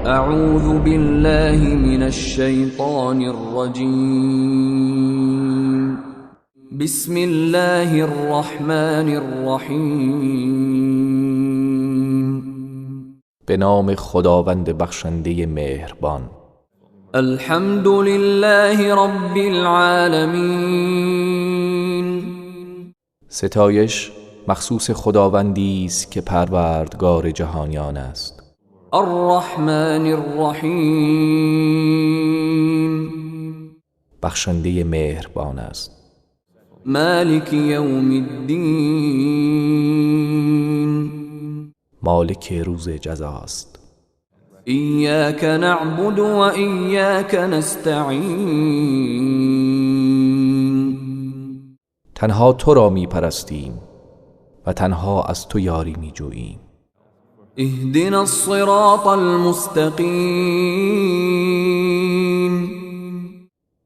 اعوذ بالله من الشیطان الرجیم. بسم الله الرحمن الرحیم. به نام خداوند بخشنده مهربان. الحمد لله رب العالمین. ستایش مخصوص خداوندی است که پروردگار جهانیان است. الرحمن الرحیم. بخشنده مهربان است. مالک یوم الدین. مالک روز جزاست. ایاک نعبد و ایاک نستعین. تنها تو را می پرستیم و تنها از تو یاری می جوییم. اهدنا الصراط المستقیم.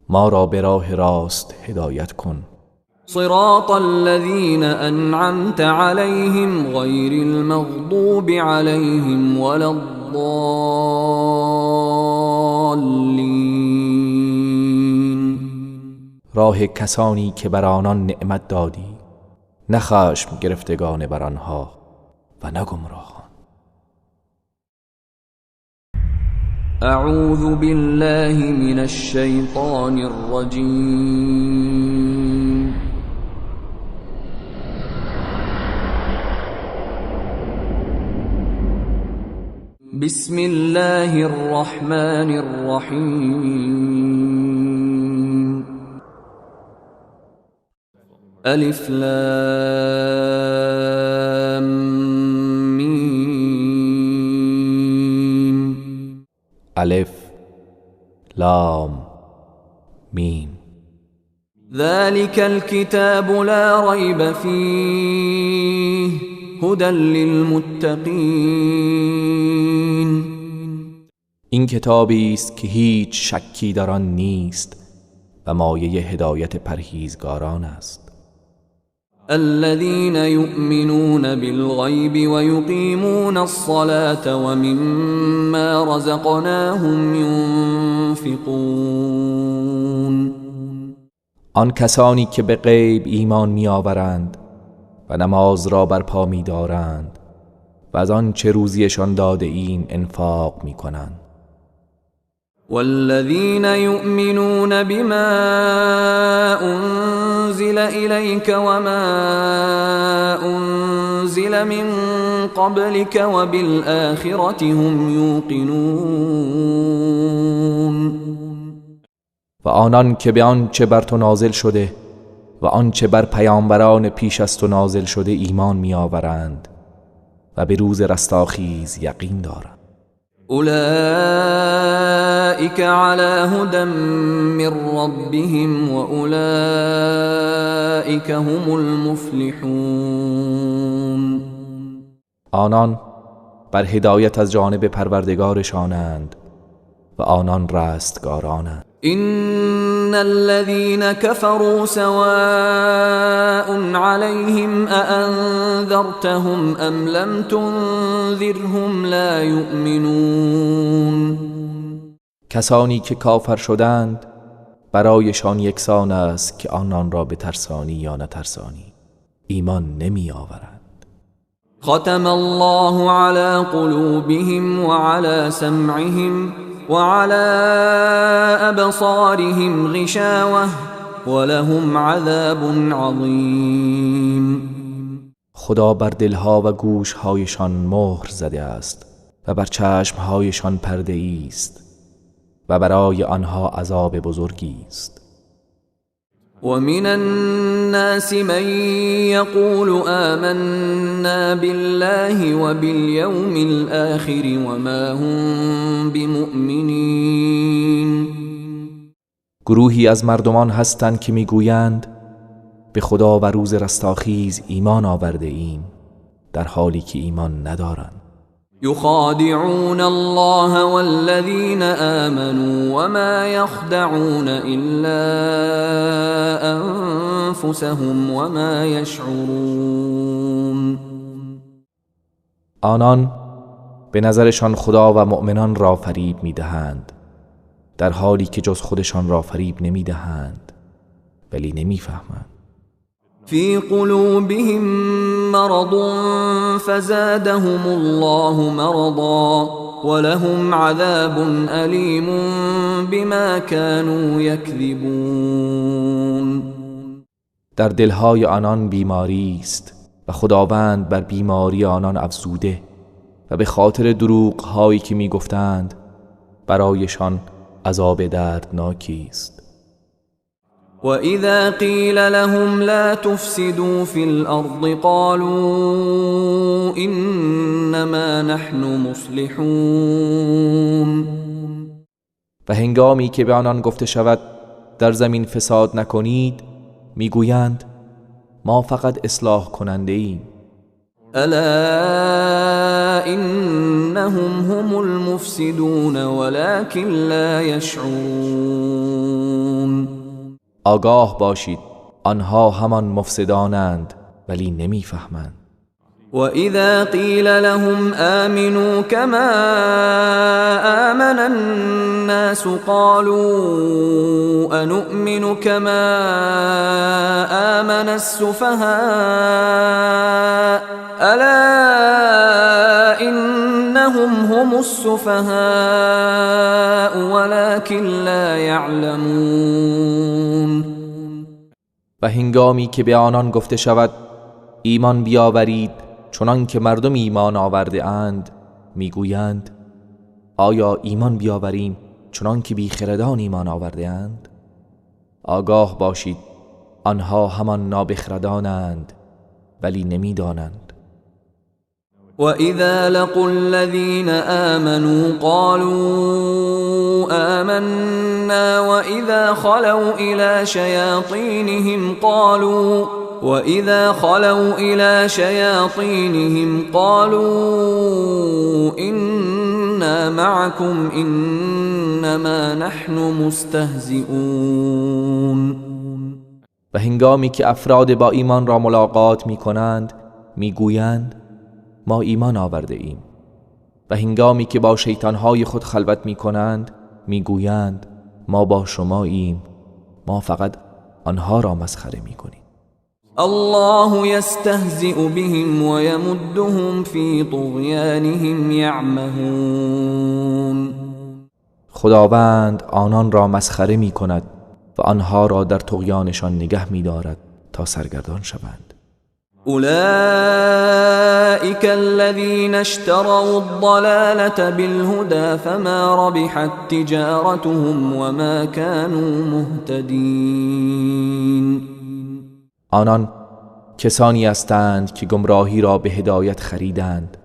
ما را به راه راست هدایت کن. صراط الذين انعمت عليهم غير المغضوب عليهم ولا الضالين. راه کسانی که بر آنان نعمت دادی، نه خشم گرفتگان بر آنها و نه گمراهان. اعوذ بالله من الشیطان الرجیم. بسم الله الرحمن الرحیم. الف لام میم. الف لام میم. ذلك الكتاب لا ريب فيه هدى للمتقين. این کتابی است که هیچ شکی در آن نیست و مایه هدایت پرهیزگاران است. الذين يؤمنون بالغيب ويقيمون الصلاة ومما رزقناهم ينفقون. آن کسانی که به غیب ایمان می‌آورند و نماز را برپا می‌دارند و از آن چه روزیشان داده ایم انفاق می‌کنند. والذين يؤمنون بما أنزل إليك وما أنزل من قبلك وبالآخرة هم يوقنون. و آنان که به آنچه بر تو نازل شده و آنچه بر پیامبران پیش از تو نازل شده ایمان می‌آورند و به روز رستاخیز یقین دارند. اولئك على هدى من ربهم واولئك هم المفلحون. آنان بر هدایت از جانب پروردگارشانند و آنان رستگارانند. ان الذين كفروا سواء عليهم أأنذرتهم ام لم تنذرهم لا يؤمنون. کسانی که کافر شدند برایشان یکسان است که آنان را بترسانی یا نترسانی ایمان نمی آورند. ختم الله على قلوبهم وعلى سمعهم وعلى أبصارهم غشاوة ولهم عذاب عظیم. خدا بر دلها و گوشهایشان مهر زده است و بر چشمهایشان پرده است و برای آنها عذاب بزرگی است. ومن الناس من يقول آمنا بالله وباليوم الآخر وما هم بمؤمنين. گروهی از مردمان هستند که میگویند به خدا و روز رستاخیز ایمان آورده ایم در حالی که ایمان ندارند. يخادعون الله والذين آمنوا وما يخدعون إلا أنفسهم وما يشعرون. آنان به نظرشان خدا و مؤمنان را فریب می‌دهند، در حالی که جز خودشان را فریب نمی‌دهند، ولی نمی‌فهمند. في قلوبهم مرض فزادهم الله مرضا ولهم عذاب أليم بما كانوا يكذبون. در دلهای آنان بیماری است و خداوند بر بیماری آنان افزوده و به خاطر دروغ هایی که می گفتند برایشان عذاب دردناکی است. وَإِذَا قِيلَ لَهُمْ لَا تُفْسِدُوا فِي الْأَرْضِ قَالُوا إِنَّمَا نَحْنُ مُصْلِحُونَ. و هنگامی که به آنان گفته شود در زمین فساد نکنید میگویند ما فقط اصلاح کننده ایم. ألا إنهم هم المفسدون ولكن لا يشعرون. آگاه باشید آنها همان مفسدانند ولی نمیفهمند. وَإِذَا قِيلَ لَهُمْ آمِنُوا كَمَا آمَنَ النَّاسُ قَالُوا أَنُؤْمِنُ كَمَا آمَنَ السُّفَهَاءُ أَلَا إِنَّهُمْ هُمُ السُّفَهَاءُ وَلَكِنْ لَا يَعْلَمُونَ. و هنگامی که به آنان گفته شود ایمان بیاورید چنان که مردم ایمان آورده اند میگویند آیا ایمان بیاوریم چنان که بیخردان ایمان آورده اند؟ آگاه باشید آنها همان نابخردانند ولی نمیدانند. وَإِذَا لَقُوا الَّذِينَ آمَنُوا قَالُوا آمَنَّا وَإِذَا خَلَوْا إِلَى شَيَاطِينِهِمْ قَالُوا إِنَّا مَعَكُمْ إِنَّمَا نَحْنُ مُسْتَهْزِئُونَ. و هنگامی که افراد با ایمان را ملاقات می کنند میگویند ما ایمان آورده ایم، و هنگامی که با شیطانهای خود خلوت می کنند میگویند ما با شماییم، ما فقط آنها را مسخره می کنیم. الله يستهزئ بهم ويمدهم في طغيانهم يعمهون. خداوند آنان را مسخره می کند و آنها را در طغیانشان نگه می دارد تا سرگردان شوند. أولئك الذين اشتروا الضلالة بالهدى فما ربحت تجارتهم وما كانوا مهتدين. آنان کسانی هستند که گمراهی را به هدایت خریدند،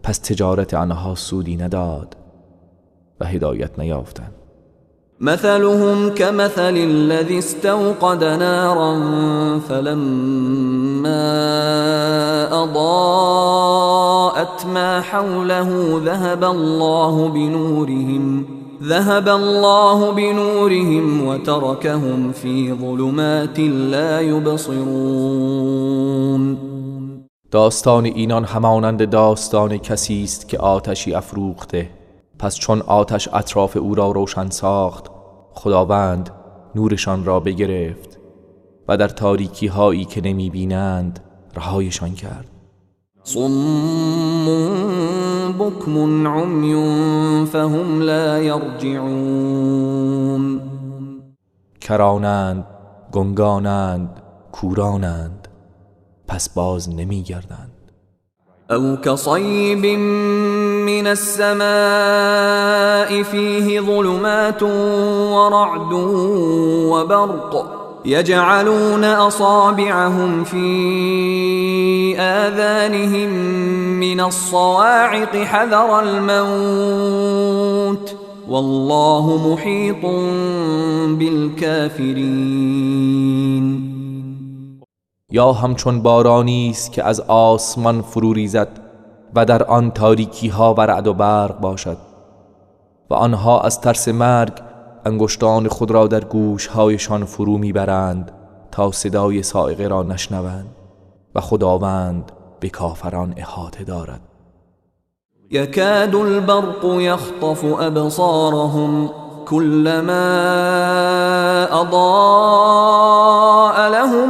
پس تجارت آنها سودی نداد و هدایت نیافتند. مثلهم كمثل الذي استوقد نارا فلما أضاءت ما حوله ذهب الله بنورهم وتركهم في ظلمات لا يبصرون. داستان اینان همانند داستان کسی است که آتشی افروخته، پس چون آتش اطراف او را روشن ساخت خداوند نورشان را بگرفت و در تاریکی هایی که نمی بینند رهایشان کرد. صم بكم عمي فهم لا يرجعون. کرانند، گنگانند، کورانند، پس باز نمی گردند. أو كصيب من السماء فيه ظلمات ورعد وبرق يجعلون أصابعهم في آذانهم من الصواعق حذر الموت والله محيط بالكافرين. یا همچون بارانی است که از آسمان فرو ریزد و در آن تاریکی ها و رعد و برق باشد و آنها از ترس مرگ انگشتان خود را در گوش هایشان فرو میبرند تا صدای صاعقه را نشنوند و خداوند به کافران احاطه دارد. يكاد البرق يخطف أبصارهم كلما أضاء لهم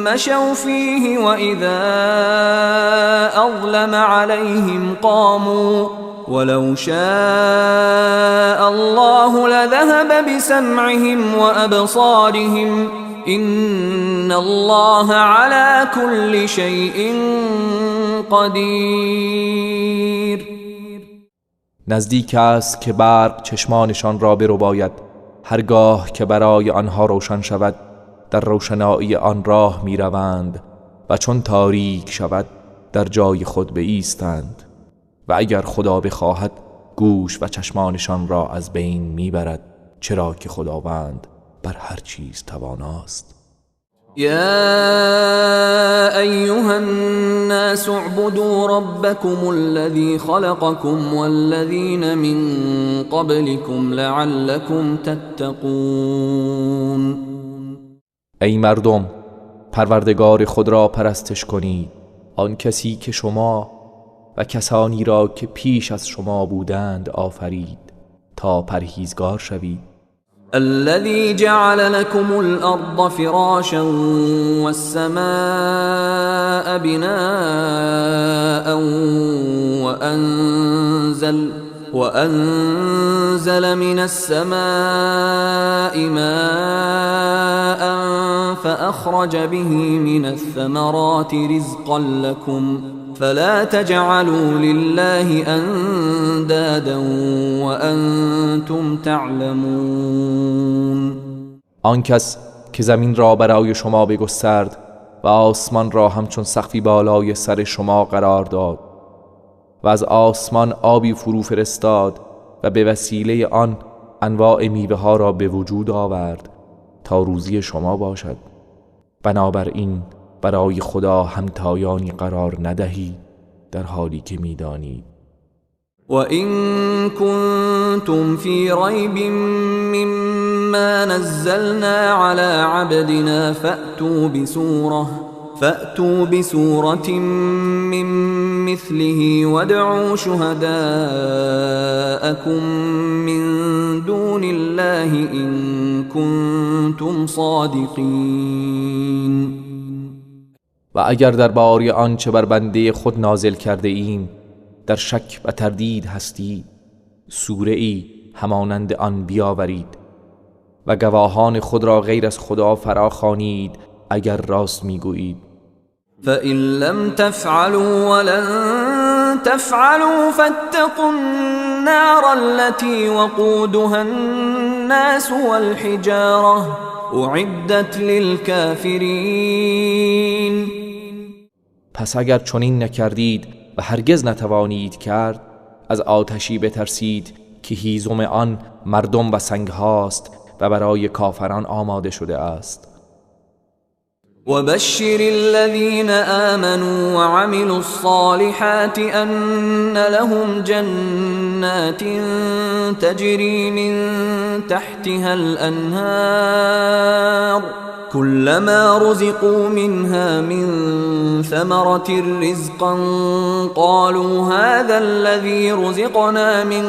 مشوا فيه وإذا أظلم عليهم قاموا ولو شاء الله لذهب بسمعهم وأبصارهم إن الله على كل شيء قدیر. نزدیک است که برق چشمانشان را برباید هرگاه که برای آنها روشن شود در روشنایی آن راه می روند و چون تاریک شود در جای خود بایستند و اگر خدا بخواهد گوش و چشمانشان را از بین می برد چرا که خداوند بر هر چیز تواناست. يا أيها الناس اعبدوا ربكم الذي خلقكم والذين من قبلكم لعلكم تتقون. ای مردم پروردگار خود را پرستش کنید، آن کسی که شما و کسانی را که پیش از شما بودند آفرید تا پرهیزگار شوید. الذي جعل لكم الأرض فراشا والسماء بناء وأنزل من السماء ماء فأخرج به من الثمرات رزقا لكم فلا تجعلوا لله اندادا وانتم تعلمون. آن کس که زمین را برای شما بگسترد و آسمان را همچون سقفی بالای سر شما قرار داد و از آسمان آبی فرو فرستاد و به وسیله آن انواع میوه ها را به وجود آورد تا روزی شما باشد، بنابراین برای خدا همتایانی قرار ندهید در حالی که می‌دانید. وَإِن كُنتُمْ فِي رَيْبٍ مِّمَّا نَزَّلْنَا عَلَى عَبْدِنَا فَأْتُوا بِسُورَةٍ مِّن مِّثْلِهِ وَادْعُوا شُهَدَاءَكُم مِّن دُونِ اللَّهِ إِن كُنتُمْ صَادِقِينَ. و اگر درباره آنچه بر بنده خود نازل کرده ایم در شک و تردید هستید، سوره ای همانند آن بیاورید و گواهان خود را غیر از خدا فراخوانید اگر راست میگویید. فَإِن لَّمْ تَفْعَلُوا وَلَن تَفْعَلُوا فَاتَّقُوا النَّارَ الَّتِي وَقُودُهَا النَّاسُ وَالْحِجَارَةُ أُعِدَّتْ لِلْكَافِرِينَ. پس اگر چنین نکردید و هرگز نتوانید کرد، از آتشی بترسید که هیزم آن مردم و سنگ هاست و برای کافران آماده شده است. وبشر الذين آمنوا وعملوا الصالحات أن لهم جنات تجري من تحتها الأنهار كلما رزقوا منها من ثمرة رزقا قالوا هذا الذي رزقنا من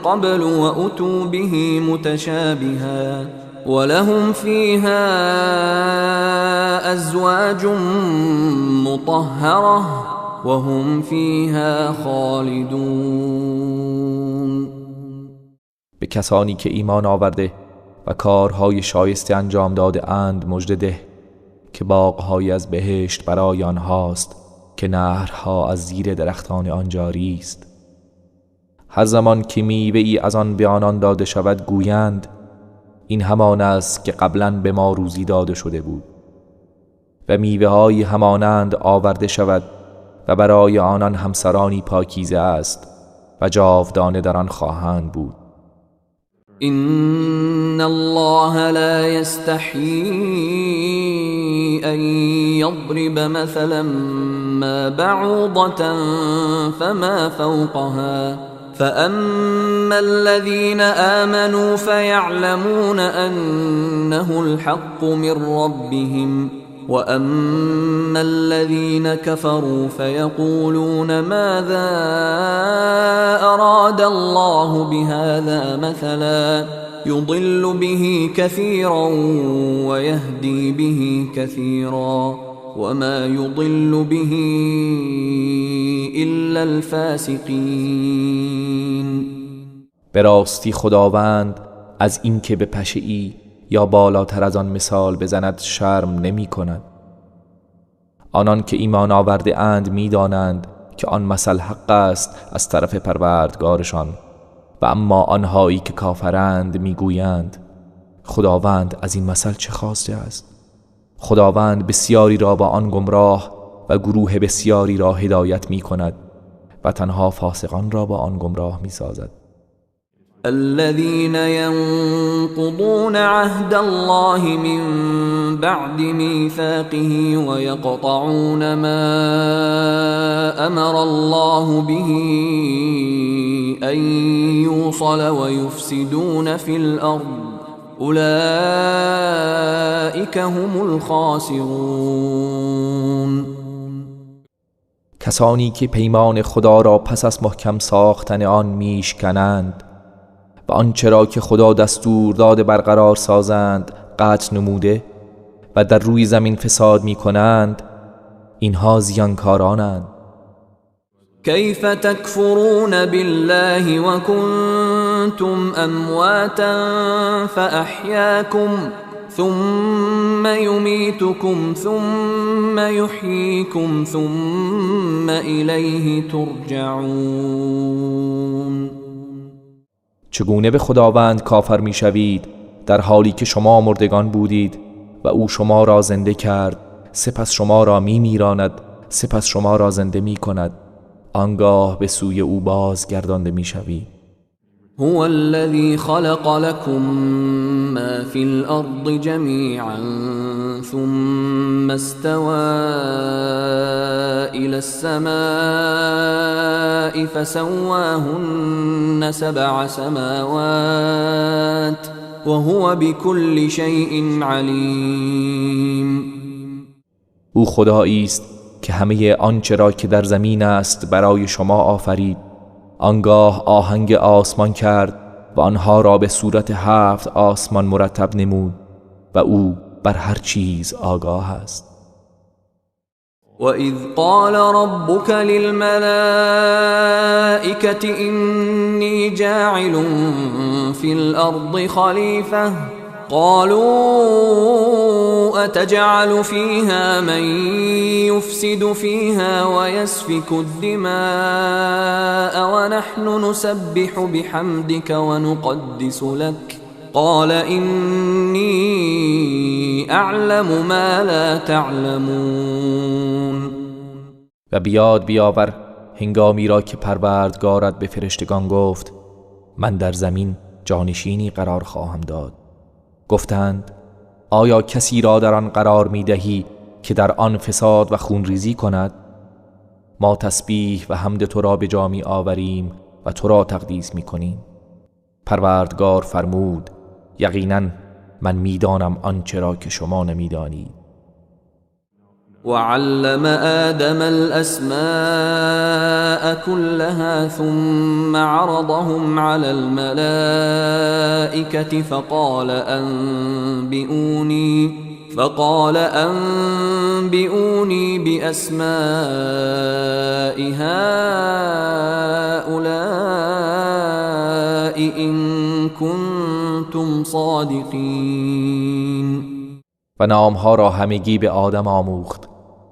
قبل وأتوا به متشابها ولهم فيها أزواج مطهرة وهم فيها خالدون. به کسانی که ایمان آورده و کارهای شایسته انجام داده اند مژده ده که باغ‌های از بهشت برای آنهاست که نهرها از زیر درختان آن جاری است. هر زمان که میوه‌ای از آن به آنان داده شود گویند این همان است که قبلا به ما روزی داده شده بود و میوه‌های همانند آورده شود و برای آنان همسرانی پاکیزه است و جاودانه در آن خواهند بود. إن الله لا يستحيي أن يضرب مثلا ما بعوضة فما فوقها فأما الذين آمنوا فيعلمون أنه الحق من ربهم وأما الذين كفروا فيقولون ماذا أراد الله بهذا مثلا يضل به كثيرا ويهدي به كثيرا وما يضل به إلا الفاسقين. به راستی خداوند از این که به پشه‌ای یا بالاتر از آن مثال بزند شرم نمی کند. آنان که ایمان آورده اند می دانند که آن مثل حق است از طرف پروردگارشان، و اما آنهایی که کافرند می گویند خداوند از این مثل چه خواسته است؟ خداوند بسیاری را با آن گمراه و گروه بسیاری را هدایت می کند و تنها فاسقان را با آن گمراه می سازد. الذين ينقضون عهد الله من بعد ميثاقه ويقطعون ما أمر الله به أن يوصل ويفسدون في الأرض أولئك هم الخاسرون. کسانی که پیمان خدا را پس از محکم ساختن آن میشکنند و آنچه را که خدا دستور داده برقرار سازند قطع نموده و در روی زمین فساد می کنند، اینها زیانکارانند. كيف تكفرون بالله وكنتم أمواتا فأحياكم ثم يميتكم ثم يحييكم ثم إليه ترجعون. چگونه به خداوند کافر می شوید در حالی که شما مردگان بودید و او شما را زنده کرد، سپس شما را می میراند، سپس شما را زنده می کند، آنگاه به سوی او بازگردانده می شوید. هو الذي خلق لكم ما في الأرض جميعا ثم استوى إلى السماء فسواهن 7 سماوات وهو بكل شيء عليم. او خدایی است که همه آنچه را که در زمین است برای شما آفرید، آنگاه آهنگ آسمان کرد و آنها را به صورت 7 آسمان مرتب نمود و او بر هر چیز آگاه است. وَإِذْ قَالَ رَبُّكَ لِلْمَلَائِكَةِ إِنِّي جَاعِلٌ فِي الْأَرْضِ خَلِيفَةً قالوا أتجعل فيها من يفسد فيها ويسفك الدماء ونحن نسبح بحمدك ونقدس لك قال إني أعلم ما لا تعلمون. و بیاد بیاور هنگامی را که پروردگارت به فرشتگان گفت من در زمین جانشینی قرار خواهم داد. گفتند آیا کسی را در آن قرار می دهی که در آن فساد و خونریزی کند؟ ما تسبیح و حمد تو را به جا می آوریم و تو را تقدیس می کنیم. پروردگار فرمود یقینا من می دانم آنچه را که شما نمی دانید. وعلم آدم الأسماء كلها ثم عرضهم على الملائكة فقال أنبئوني بأسماء هؤلاء إن كنتم صادقين. و نامها را همگی به آدم آموخت،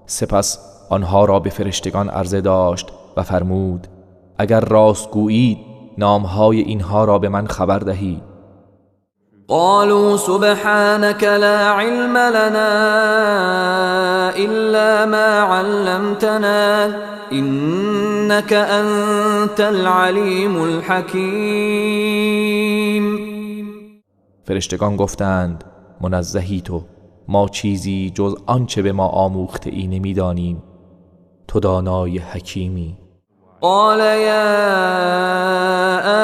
سپس آنها را به فرشتگان عرضه داشت و فرمود اگر راست گویید نامهای اینها را به من خبر دهید. قالوا سبحانك لا علم لنا إلا ما علمتنا إنك أنت العليم الحكيم. فرشتگان گفتند منزهی تو، ما چیزی جز آنچه به ما آموخته ای نمی دانیم، تو دانای حکیمی. قال يا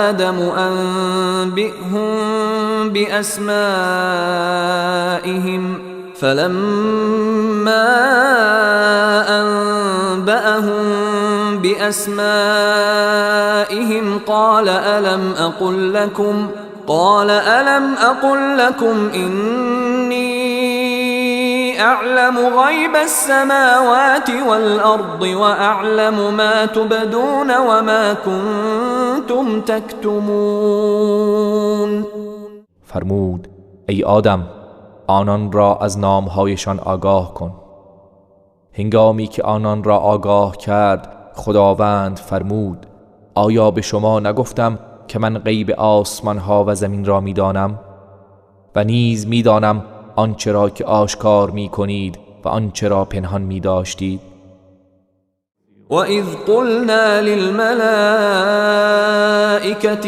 آدم أنبئهم بأسمائهم فلما أنبأهم بأسمائهم قال ألم أقل لكم إني أعلم غيب السماوات والأرض وأعلم ما تبدون وما كنتم تكتمون. فرمود ای آدم آنان را از نامهایشان آگاه کن. هنگامی که آنان را آگاه کرد خداوند فرمود آیا به شما نگفتم که من غیب آسمان ها و زمین را میدانم و نیز میدانم آنچه را که آشکار می کنید و آنچه را پنهان می داشتید. وَإِذْ قُلْنَا لِلْمَلَائِكَةِ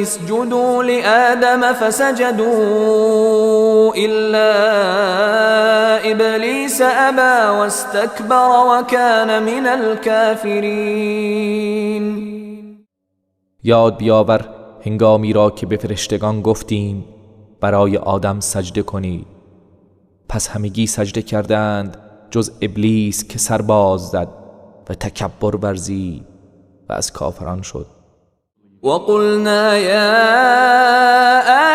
اسْجُدُوا لِآدَمَ فَسَجَدُوا إِلَّا إِبْلِيسَ أَبَى وَاسْتَكْبَرَ وَكَانَ مِنَ الْكَافِرِينَ. یاد بیاور هنگامی را که به فرشتگان گفتیم برای آدم سجده کنید، پس همگی سجده کردند جز ابلیس که سر باز زد و تکبر ورزید و از کافران شد. وَقُلْنَا يَا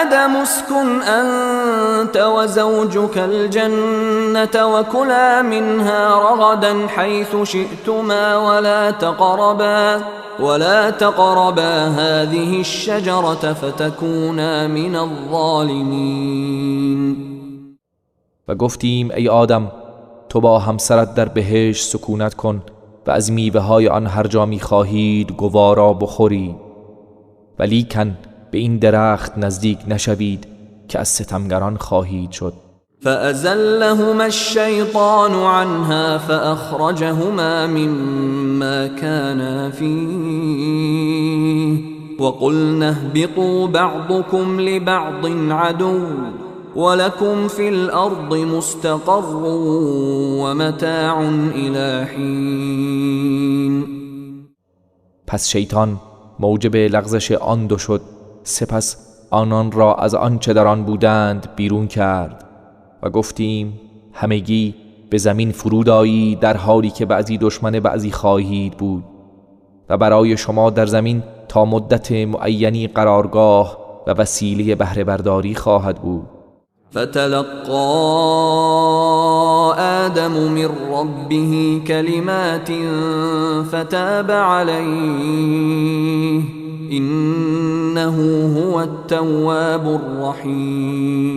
آدَمُ اسْكُنْ أَنْتَ وَزَوْجُكَ الْجَنَّةَ وَكُلَا مِنْهَا رَغَدًا حَيْثُ شِئْتُمَا ولا تقربا هذه الشجرة فتكونا من الظالمين. و گفتیم ای آدم تو با همسرت در بهشت سکونت کن و از میوه های آن هر جا می خواهید گوارا بخورید، ولیکن به این درخت نزدیک نشوید که از ستمگران خواهید شد. فأزلهما الشيطان عنها فأخرجهما مما كانا فيه وقلنا اهبطوا بعضكم لبعض عدو ولكم في الأرض مستقر ومتاع إلى حين. پس شیطان موجب لغزش آن دو شد، سپس آنان را از آنچه در آن بودند بیرون کرد و گفتیم همگی به زمین فرود آیید در حالی که بعضی دشمن بعضی خواهید بود و برای شما در زمین تا مدت معینی قرارگاه و وسیله بهره برداری خواهد بود. فتلقى آدم من ربه كلمات فتاب عليه إنه هو التواب الرحیم.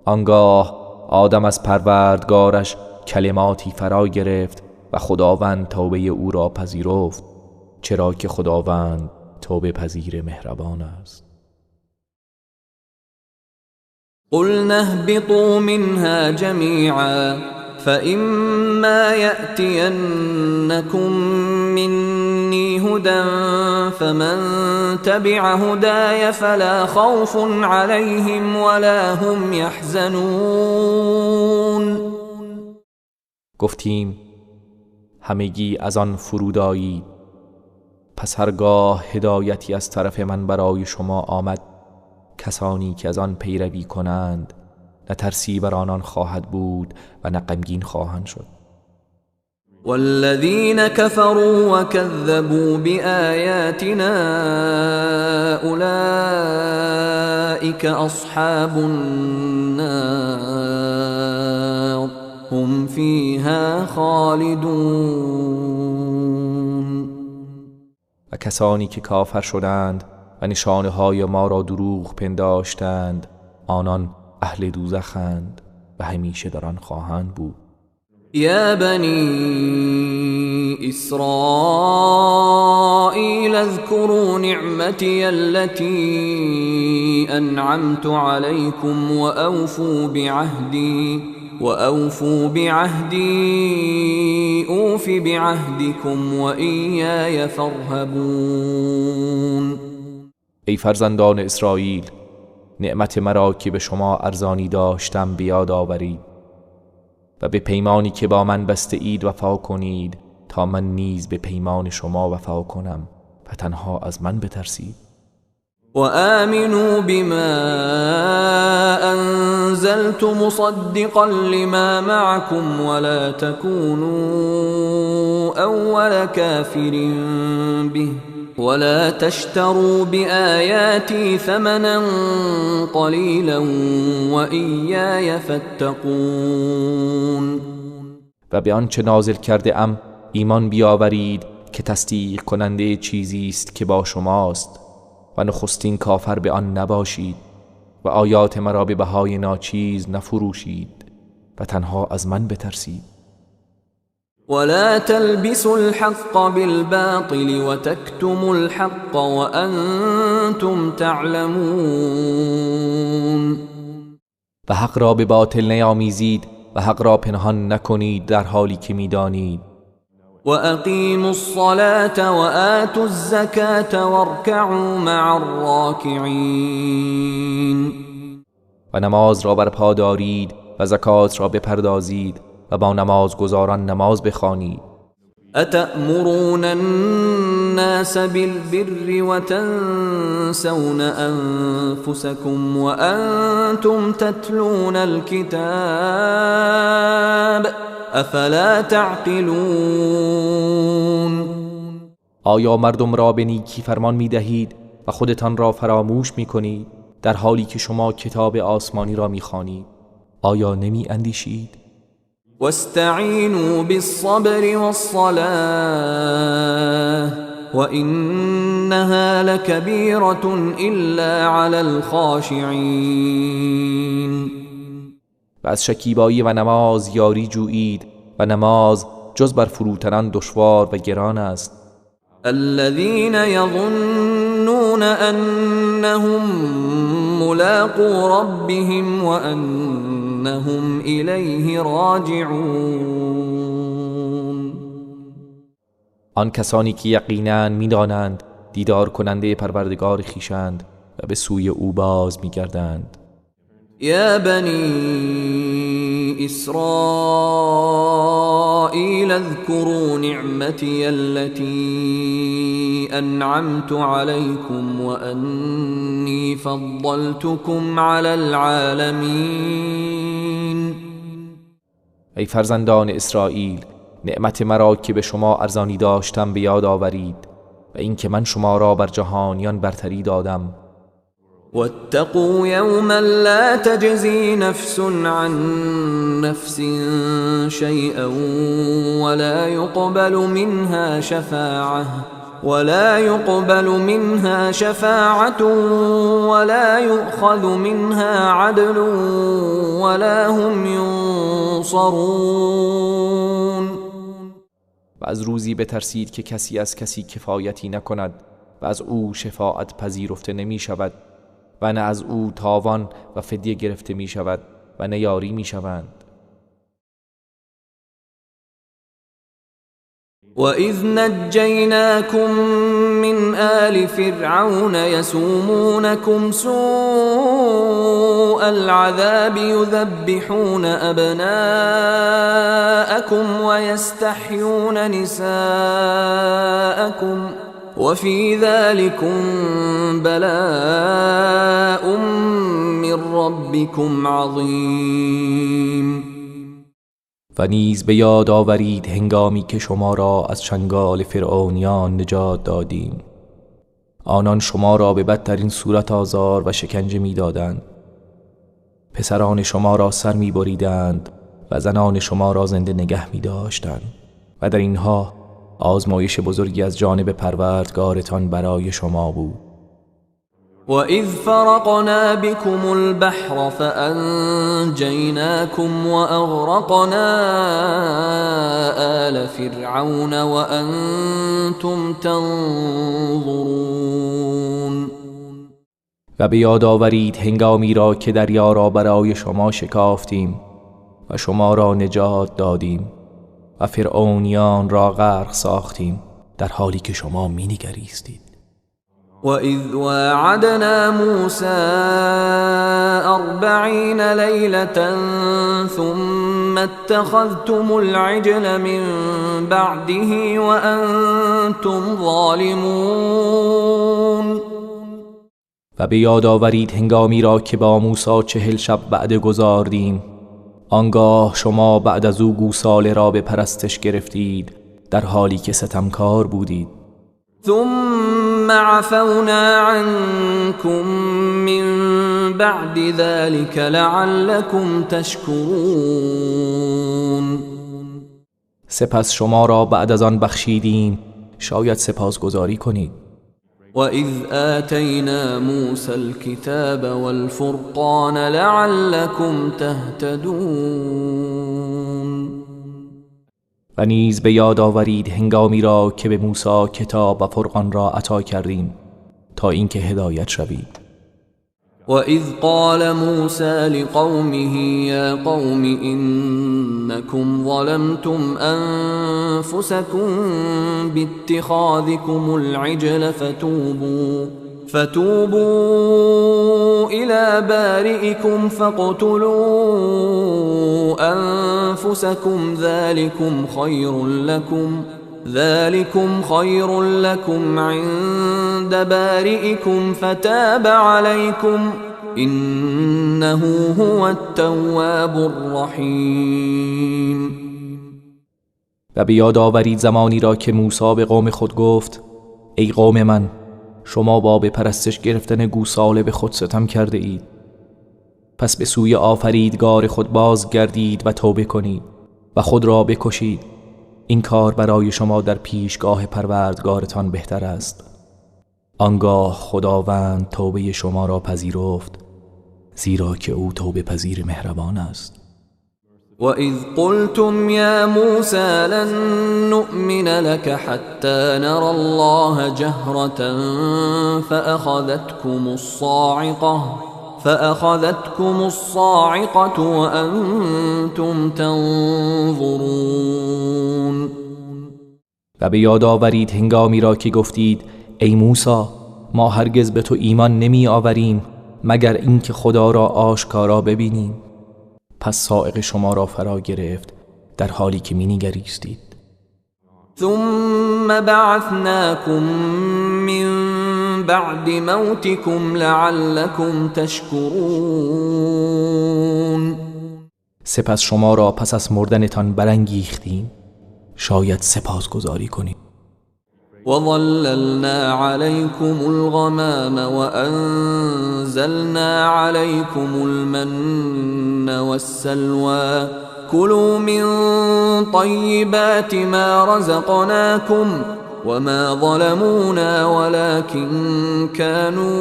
آنگاه آدم از پروردگارش کلماتی فرا گرفت و خداوند توبه او را پذیرفت، چرا که خداوند توبه پذیر مهربان است. قلنا اهبطوا منها جميعا فإما يأتينكم مني هدى فمن تبع هداي فلا خوف عليهم ولا هم يحزنون. گفتیم همگی از آن فرود آیید، پس هرگاه هدایتی از طرف من برای شما آمد کسانی که از آن پیروی کنند نه ترسی بر آنان خواهد بود و نه غمگین خواهند شد. والذين كفروا وكذبوا بآياتنا أولئك أصحاب النار هم فيها خالدون. و کسانی که کافر شدند و نشانه های ما را دروغ پنداشتند آنان اهل دوزخند و همیشه در آن خواهند بود. يا بني إسرائيل اذكروا نعمتي التي أنعمت عليكم وأوفوا بعهدي أوف بعهدكم وإياي فارهبون. ای فرزندان اسرائیل نعمت مرا که به شما ارزانی داشتم بیاد آورید و به پیمانی که با من بسته اید وفا کنید تا من نیز به پیمان شما وفا کنم و تنها از من بترسید. وآمنوا بما أنزلت مصدقا لما معكم ولا تكونوا أول كافر به ولا تشتروا بآياتي ثمنا قليلا وإياي فاتقون. و به آنچه نازل کرده ام ایمان بیاورید که تصدیق کننده چیزی است که با شماست و نخستین کافر به آن نباشید و آیات مرا به بهای ناچیز نفروشید و تنها از من بترسید. ولا تلبسوا الحق بالباطل وتكتموا الحق وأنتم تعلمون. و حق را به باطل نیامیزید و حق را پنهان نکنید در حالی که می‌دانید. وأقيموا الصلاة وآتوا الزكاة واركعوا مع الراكعين. و نماز را برپا دارید و زکات را بپردازید و با نمازگزاران نماز بخوانید. أتأمرون الناس بالبر وتنسون أنفسكم وأنتم تتلون الكتاب افلا تعقلون. آیا مردم را به نیکی فرمان می دهید و خودتان را فراموش می کنید در حالی که شما کتاب آسمانی را می خوانید؟ آیا نمی اندیشید؟ واستعینوا بالصبر والصلاة وإنها لكبيرة إلا على الخاشعين. و از شکیبایی و نماز یاری جویید و نماز جز بر فروتنان دشوار و گران است. الذين يظنون أنهم ملاقو ربهم وأنهم إليه راجعون. آن کسانی که یقیناً می‌دانند دیدار کننده پروردگار خویشند و به سوی او باز می‌گردند. يا بني إسرائيل اذكروا نعمتي التي أنعمت عليكم وأني فضلتكم على العالمين. ای فرزندان اسرائیل، نعمت مرا که به شما ارزانی داشتم به یاد آورید و اینکه من شما را بر جهانیان برتری دادم. واتقوا يوما لا تجزي نفس عن نفس شيئا ولا يقبل منها شفاعة ولا يؤخذ منها عدل ولا هم ينصرون. و از روزی بترسید که کسی از کسی کفایتی نکند و از او شفاعت پذیرفته نمی شود و نه از او تاوان و فدیه گرفته می شود و نه یاری می شوند. وَإِذْ نَجَّيْنَاكُمْ مِنْ آلِ فِرْعَوْنَ يَسُومُونَكُمْ سُوءَ الْعَذَابِ يُذَبِّحُونَ أَبْنَاءَكُمْ وَيَسْتَحْيُونَ نِسَاءَكُمْ وفي ذلكم بلاء من ربكم عظیم. و نیز به یاد آورید هنگامی که شما را از چنگال فرعونیان نجات دادیم. آنان شما را به بدترین صورت آزار و شکنجه می دادند. پسران شما را سر می بریدند و زنان شما را زنده نگه می داشتند و در اینها آزمایش بزرگی از جانب پروردگارتان برای شما بود. وَإِذْ فَرَقْنَا بِكُمُ الْبَحْرَ فَأَنْجَيْنَاكُمْ وَأَغْرَقْنَا آلَ فِرْعَوْنَ وَأَنْتُمْ تَنْظُرُونَ. و به یاد آورید هنگامی را که دریا را برای شما شکافتیم و شما را نجات دادیم و فرعونیان را غرق ساختیم در حالی که شما می‌نگریستید. وَإِذْ وَاعَدْنَا مُوسَى 40 لَيْلَةً ثُمَّ اتَّخَذْتُمُ الْعِجْلَ مِنْ بَعْدِهِ وَأَنْتُمْ ظَالِمُونَ. و به یاد آورید هنگامی را که با موسی 40 شب وعده گذاردیم. آنگاه شما بعد از او گوساله را به پرستش گرفتید در حالی که ستمکار بودید. ثم عفونا عنكم من بعد ذلك لعلكم تشكرون. سپس شما را بعد از آن بخشیدیم شاید سپاسگزاری کنید. وَإِذْ آتَيْنَا مُوسَى الْكِتَابَ وَالْفُرْقَانَ لَعَلَّكُمْ تَهْتَدُونَ. و نیز به یاد آورید هنگامی را که به موسی کتاب و فرقان را عطا کردیم تا اینکه هدایت شوید. وَإِذْ قَالَ مُوسَى لِقَوْمِهِ يَا قَوْمِ إِنَّكُمْ ظَلَمْتُمْ أَنفُسَكُمْ بِاتِّخَاذِكُمُ الْعِجْلَ فَتُوبُوا إِلَى بَارِئِكُمْ فَاقْتُلُوا أَنفُسَكُمْ ذلكم خير لكم عند بارئكم فتاب عليكم إنه هو التواب الرحیم. و به یاد آورید زمانی را که موسی به قوم خود گفت ای قوم من، شما با به پرستش گرفتن گوساله به خود ستم کرده اید. پس به سوی آفریدگار خود بازگردید و توبه کنید و خود را بکشید. این کار برای شما در پیشگاه پروردگارتان بهتر است. آنگاه خداوند توبه شما را پذیرفت، زیرا که او توبه پذیر مهربان است. وَإِذْ قُلْتُمْ يَا مُوسَى لَن نُّؤْمِنَ لَكَ حَتَّى نَرَى اللَّهَ جَهْرَةً فأخذتكم الصاعقة وأنتم تنظرون. و به یاد آورید هنگامی را که گفتید ای موسی، ما هرگز به تو ایمان نمی آوریم مگر اینکه خدا را آشکارا ببینیم. پس صاعقه شما را فرا گرفت در حالی که می نگریستید. ثم بعثناكم من بعد موتكم لعلكم تشكرون. سپس شما را پس از مردنتان برانگیختیم شاید سپاسگزاری کنید. وظللنا عليكم الغمام وأنزلنا عليكم المن والسلوى كلوا من طيبات ما رزقناكم وما ظلمونا ولكن كانوا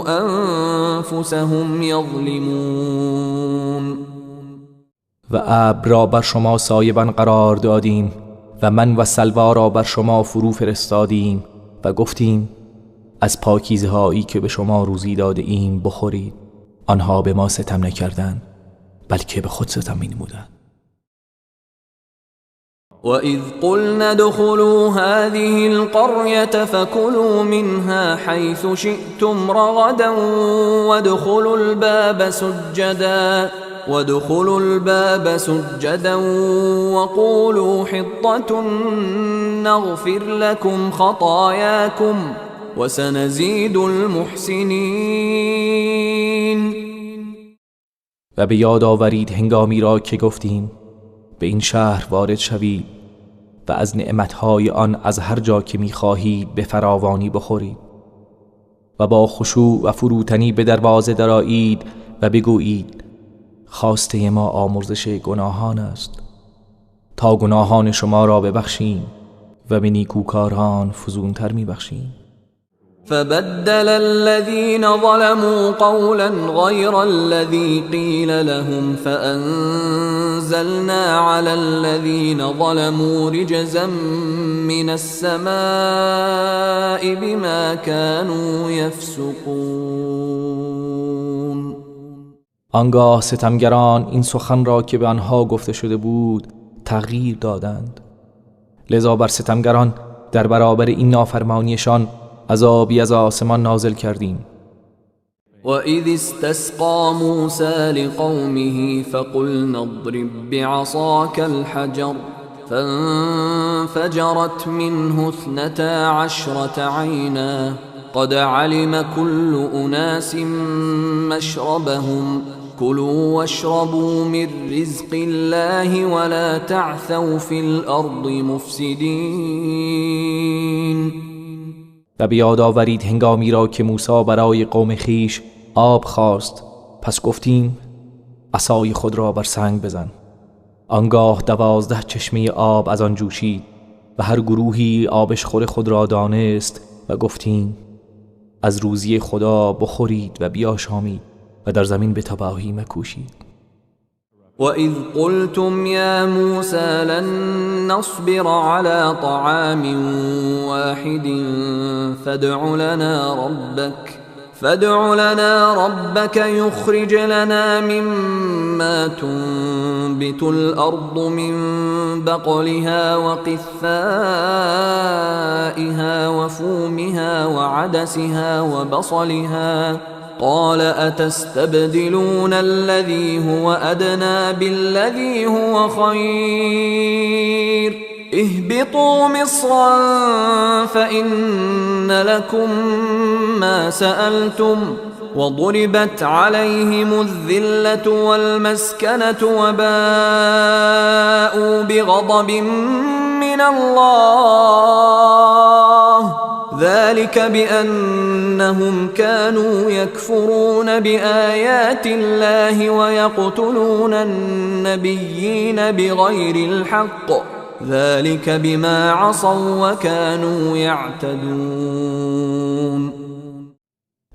أنفسهم يظلمون. و ابر را بر شما سایبان قرار دادیم و من و سلوا را بر شما فرو فرستادیم و گفتیم از پاکیزه هایی که به شما روزی داده ایم بخورید. آنها به ما ستم نکردند بلکه به خود ستم نمودند. وَإِذْ قُلْنَا ادْخُلُوا هَذِهِ الْقَرْيَةَ فَكُلُوا مِنْهَا حَيْثُ شِئْتُمْ رَغَدًا وَادْخُلُوا الْبَابَ سُجَّدًا وَقُولُوا حِطَّةٌ نَغْفِرْ لَكُمْ خَطَايَاكُمْ وَسَنَزِيدُ الْمُحْسِنِينَ. و به یاد آورید هنگامی را که گفتیم به این شهر وارد شوید و از نعمتهای آن از هر جا که می‌خواهید به فراوانی بخورید و با خشوع و فروتنی به دروازه درآیید و بگویید خواسته ما آمرزش گناهان است تا گناهان شما را ببخشیم و به نیکوکاران فزونتر می‌بخشیم. فبدل الذين ظلموا قولا غير الذي قيل لهم فأنزلنا على الذين ظلموا رجزا من السماء بما كانوا يفسقون. آنگاه ستمگران این سخن را که به آنها گفته شده بود تغییر دادند، لذا بر ستمگران در برابر این نافرمانیشان عذابی از آسمان نازل کردیم. وَإِذِ اسْتَسْقَى مُوسَى لِقَوْمِهِ فَقُلْنَا اضْرِب بِّعَصَاكَ الْحَجَرَ فَانفَجَرَتْ مِنْهُ 12 عَيْنًا قد علم كل أناس مشربهم كلوا واشربوا من رزق الله ولا تعثوا في الأرض مفسدين. و بیاد آورید هنگامی را که موسی برای قوم خیش آب خواست، پس گفتیم عصای خود را بر سنگ بزن. آنگاه 12 چشمه آب از آن جوشید و هر گروهی آبشخور خود را دانست و گفتیم از روزی خدا بخورید و بیاشامید و در زمین به تباهی مکوشید. وَإِذْ قُلْتُمْ يَا مُوسَى لَن نَّصْبِرَ عَلَى طَعَامٍ وَاحِدٍ فادع لنا ربك يخرج لنا مما تنبت الأرض من بقلها وقثائها وفومها وعدسها وبصلها قال أتستبدلون الذي هو أدنى بالذي هو خير اهبطوا مصرا فإن لكم ما سألتم وضربت عليهم الذلة والمسكنة وباءوا بغضب من الله ذلك بأنهم كانوا يكفرون بآيات الله ويقتلون النبيين بغير الحق ذلك بما عصوا وكانوا يعتدون.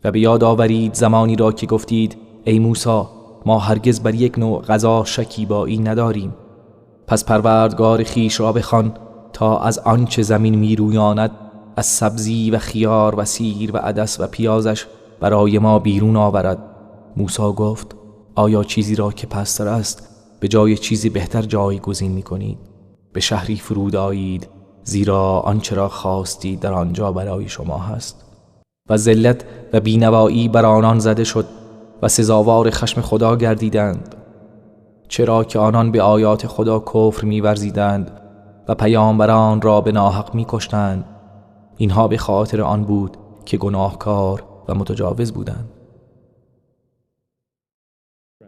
و بیاد آورید زمانی را که گفتید ای موسی ما هرگز بر یک نوع غذا شکیبایی نداریم، پس پروردگار خیش را بخوان تا از آنچه زمین میرویاند از سبزی و خیار و سیر و عدس و پیازش برای ما بیرون آورد. موسی گفت آیا چیزی را که پستر است به جای چیزی بهتر جایگزین می‌کنید؟ به شهری فرود آیید زیرا آنچه را خواستید در آنجا برای شما هست. و ذلت و بینوایی بر آنان زده شد و سزاوار خشم خدا گردیدند، چرا که آنان به آیات خدا کفر می‌ورزیدند و پیامبران را به ناحق می‌کشتند. اینها به خاطر آن بود که گناهکار و متجاوز بودند.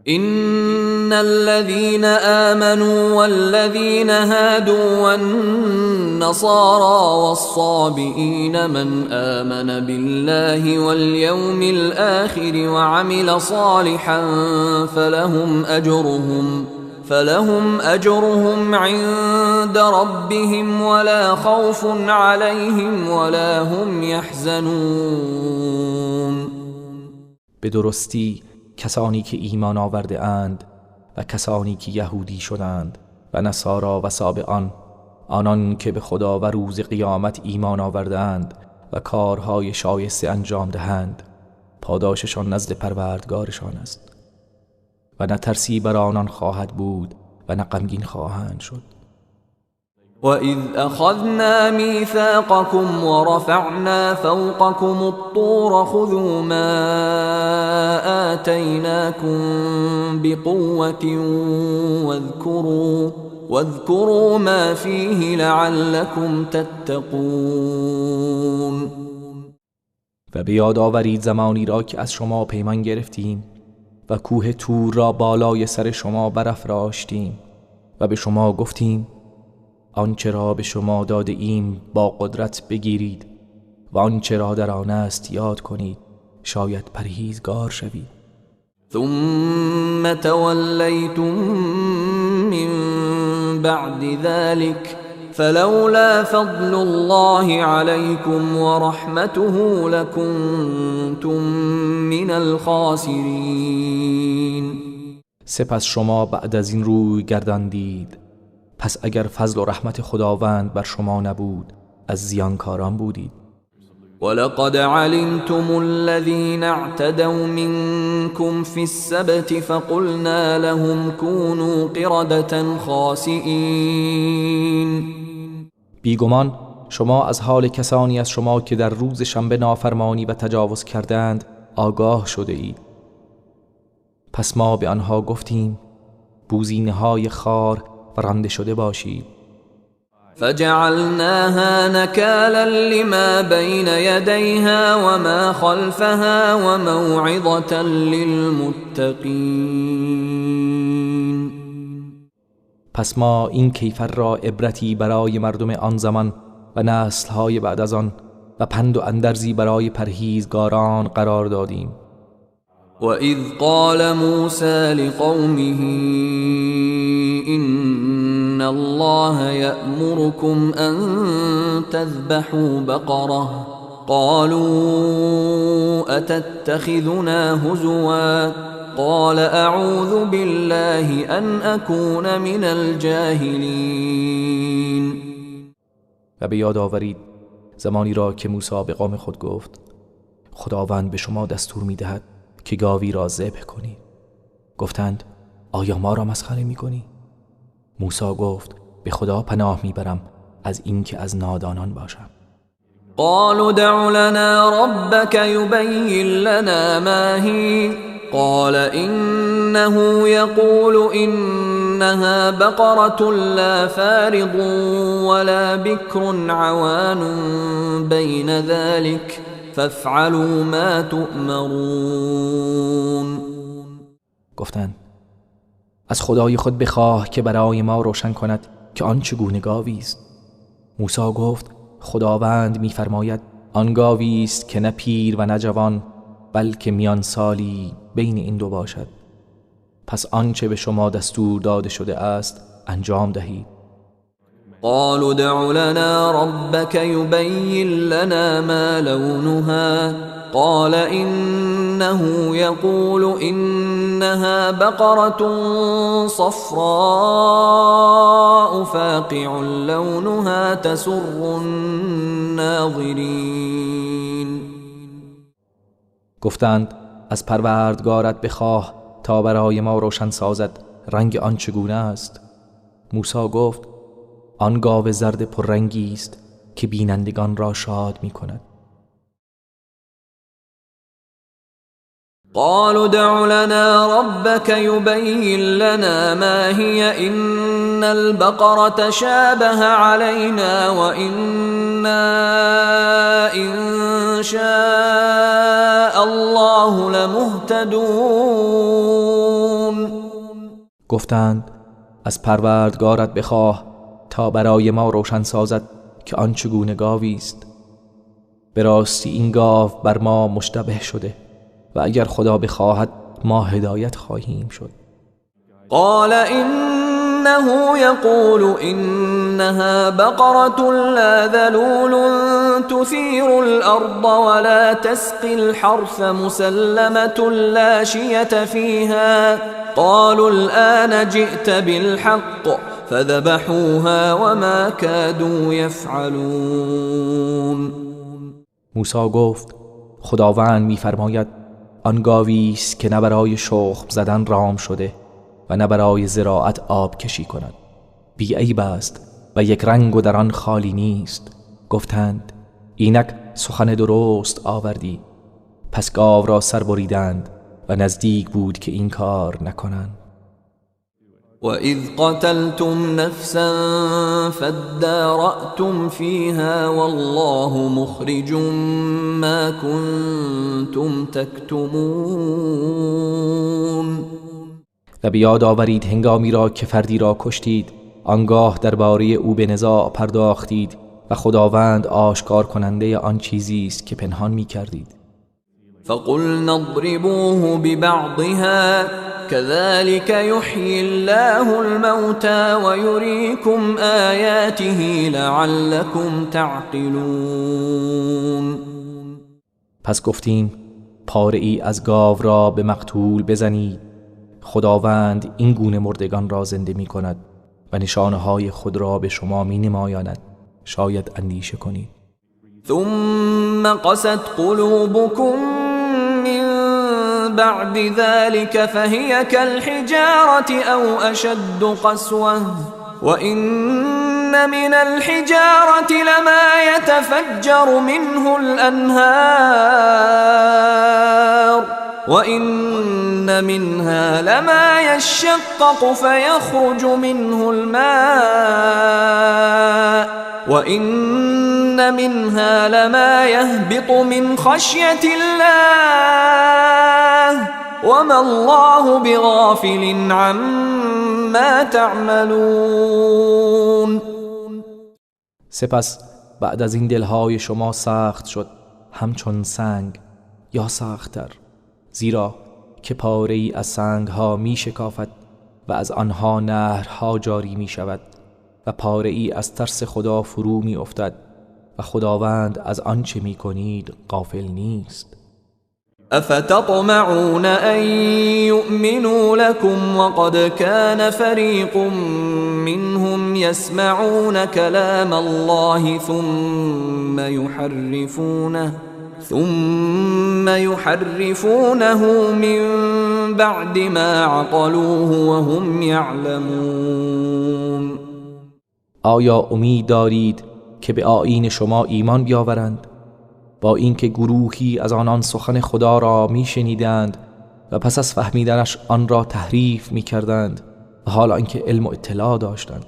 إن الذين آمنوا والذين هادوا والنصارى والصابئين من آمن بالله واليوم الآخر وعمل صالحا فلهم أجرهم عند ربهم ولا خوف عليهم ولا هم يحزنون. به درستی کسانی که ایمان آورده اند و کسانی که یهودی شدند و نصارا و سابئان، آنان که به خدا و روز قیامت ایمان آورده اند و کارهای شایسته انجام دهند، پاداششان نزد پروردگارشان است و نه ترسی بر آنان خواهد بود و نه غمگین خواهند شد. وَإِذْ أَخَذْنَا مِيثَاقَكُمْ وَرَفَعْنَا فَوْقَكُمُ الطُّورَ خُذُوا مَا آتَيْنَاكُمْ بِقُوَّةٍ وَاذْكُرُوا مَا فِيهِ لَعَلَّكُمْ تَتَّقُونَ. و به یاد آورید زمانی را که از شما پیمان گرفتیم و کوه طور را بالای سر شما برافراشتیم و به شما گفتیم آنچه را به شما داده ایم با قدرت بگیرید و آنچه را در آن است یاد کنید، شاید پرهیزگار شوید. ثم تولیتم من بعد ذلك فلولا فضل الله عليكم ورحمته لكنتم من الخاسرین. سپس شما بعد از این روی گرداندید، پس اگر فضل و رحمت خداوند بر شما نبود از زیانکاران بودید. ولقد علمتم الذين اعتدوا منكم في السبت فقلنا لهم كونوا قردة خاسئين. بیگمان شما از حال کسانی از شما که در روز شنبه نافرمانی و تجاوز کردند آگاه شده اید. پس ما به آنها گفتیم بوزینه‌های خار و رانده شده باشید. فجعلناها نكالا لما بين يديها وما خلفها وموعظة للمتقين. پس ما این کیفر را عبرتی برای مردم آن زمان و نسل‌های بعد از آن و پند و اندرزی برای پرهیزگاران قرار دادیم. وَإِذْ قَالَ مُوسَى لِقَوْمِهِ إِنَّ اللَّهَ يَأْمُرُكُمْ أَن تَذْبَحُوا بَقَرَةً قَالُوا أَتَتَّخِذُنَا هُزُوًا قَالَ أَعُوذُ بِاللَّهِ أَنْ أَكُونَ مِنَ الْجَاهِلِينَ. و به یاد آورید زمانی را که موسی به قوم خود گفت خداوند به شما دستور می‌دهد که گاوی را ذبح کنید. گفتند آیا ما را مسخره می‌کنی؟ موسی گفت به خدا پناه میبرم از اینکه از نادانان باشم. قالوا ادع لنا ربك يبين لنا ما هي قال إنه يقول إنها بقرة لا فارض ولا بكر عوان بين ذلك فافعلوا ما تؤمرون. گفتند از خدای خود بخواه که برای ما روشن کند که آن چگونه گاوی است. موسی گفت خداوند می‌فرماید آن گاوی است که نه پیر و نه جوان بلکه میان سالی بین این دو باشد. پس آنچه به شما دستور داده شده است انجام دهید. قالوا ادع لنا ربك يبين لنا ما لونها قال إنه يقول إنها بقرة صفراء فاقع لونها تسر الناظرين. گفتند از پروردگارت بخواه تا برای ما روشن سازد رنگ آن چگونه است. موسی گفت آن گاو زرد پررنگی است که بینندگان را شاد می کند. قالوا ادع لنا ربك يبين لنا ما هي إن البقرة شابه علينا وإنا إن شاء الله لمهتدون. گفتند از پروردگارت بخواه تا برای ما روشن سازد که آن چگونه گاوی است. به راستی این گاو بر ما مشتبه شده و اگر خدا بخواهد ما هدایت خواهیم شد. قال إنه يقول إنها بقرة لا ذلول تثير الأرض ولا تسقي الحرث مسلمة لا شية فيها قالوا الآن جئت بالحق فذبحوها وما كادوا يفعلون. موسی گفت خداوند می‌فرماید آن گاوی است که نه برای شخم زدن رام شده و نه برای زراعت آب کشی کند. بی عیب است و یک رنگ و در آن خالی نیست. گفتند اینک سخن درست آوردی. پس گاو را سر بریدند و نزدیک بود که این کار نکنند. وَإِذْ قَتَلْتُمْ نَفْسًا فَادَّارَأْتُمْ فِيهَا وَاللَّهُ مُخْرِجٌ مَا كُنْتُمْ تَكْتُمُونَ. و بیاد آورید هنگامی را که فردی را کشتید آنگاه درباره او به نزاع پرداختید و خداوند آشکار کننده آن چیزی است که پنهان می کردید. فَقُلْنَا اضْرِبُوهُ بِبَعْضِهَا كَذَلِكَ يُحْيِي اللَّهُ الْمَوْتَى وَيُرِيكُمْ آيَاتِهِ لَعَلَّكُمْ تَعْقِلُونَ. پس گفتیم پاره ای از گاو را به مقتول بزنید. خداوند این گونه مردگان را زنده می کند و نشانه‌های خود را به شما می نمایاند شاید اندیشه کنید. ثم قست قلوبكم من بعد ذلك فهي كالحجارة أو أشد قسوة وإن من الحجارة لما يتفجر منه الأنهار وإن منها لما يشقق فيخرج منه الماء وإن منها لما يهبط من خشية الله وما الله بغافل عما تعملون. سپس بعد از این دلهای شما سخت شد همچون سنگ یا سخت‌تر، زیرا که پاره‌ای از سنگها می شکافد و از آنها نهرها جاری می شود و پاره‌ای از ترس خدا فرو می افتد و خداوند از آنچه می کنید غافل نیست. افتطمعون ان يؤمنوا لكم وقد كان فريق منهم يسمعون كلام الله ثم يحرفونه من بعد ما عقلوه وهم يعلمون. آیا امید دارید که به آیین شما ایمان بیاورند با اینکه گروهی از آنان سخن خدا را میشنیدند و پس از فهمیدنش آن را تحریف میکردند و حال آنکه علم و اطلاع داشتند؟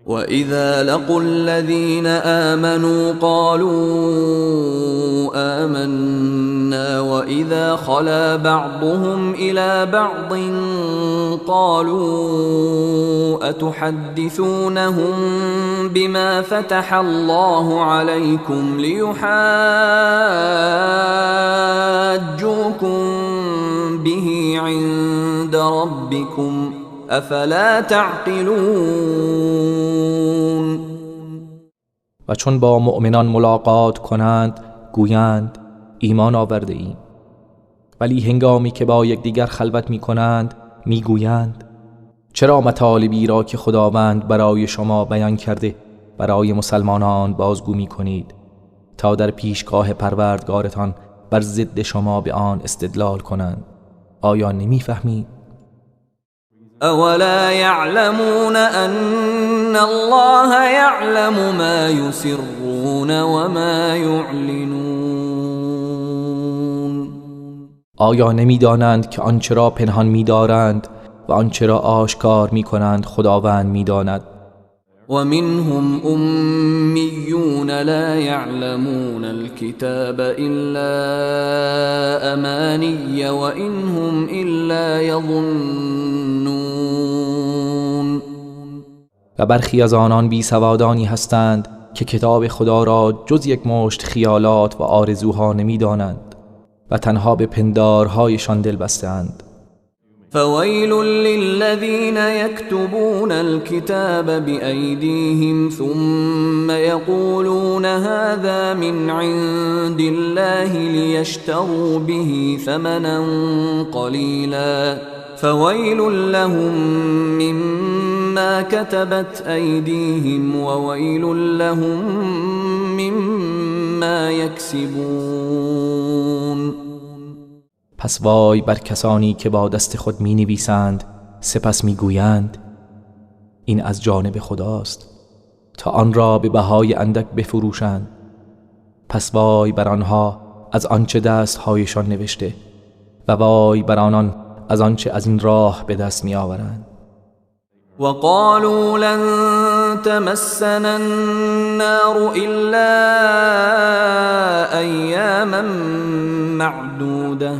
وَإِذَا لَقُوا الَّذِينَ آمَنُوا قَالُوا آمَنَّا وَإِذَا خَلَا بَعْضُهُمْ إِلَى بَعْضٍ قَالُوا أَتُحَدِّثُونَهُم بِمَا فَتَحَ اللَّهُ عَلَيْكُمْ لِيُحَاجُّوكُم بِهِ عِندَ رَبِّكُمْ افلا تعقلون. و چون با مؤمنان ملاقات کنند گویند ایمان آورده ایم، ولی هنگامی که با یکدیگر خلوت می کنند می گویند چرا مطالبی را که خداوند برای شما بیان کرده برای مسلمانان بازگو می کنید تا در پیشگاه پروردگارتان بر ضد شما به آن استدلال کنند؟ آیا نمی فهمید؟ اولا يعلمون ان الله يعلم ما يسرون وما يعلنون. آیا نمیدانند که آنچه را پنهان می‌دارند و آنچه را آشکار می‌کنند خداوند می‌داند؟ ومنهم أميون لا يعلمون الكتاب إلا أماني وإنهم إلا يظنون. و برخی از آنان بی سوادانی هستند که کتاب خدا را جز یک مشت خیالات و آرزوها نمی‌دانند و تنها به پندارهایشان دل بسته‌اند. فويل للذين يكتبون الكتاب بأيديهم ثم يقولون هذا من عند الله ليشتروا به ثمنا قليلا فويل لهم مما كتبت أيديهم وويل لهم مما يكسبون. پس وای بر کسانی که با دست خود می نویسند سپس می گویند این از جانب خداست تا آن را به بهای اندک بفروشند. پس وای بر آنها از آنچه دستهایشان نوشته و وای بر آنان از آنچه از این راه به دست می آورند. وقالوا لن تمسنا النار إلا أياما معدودة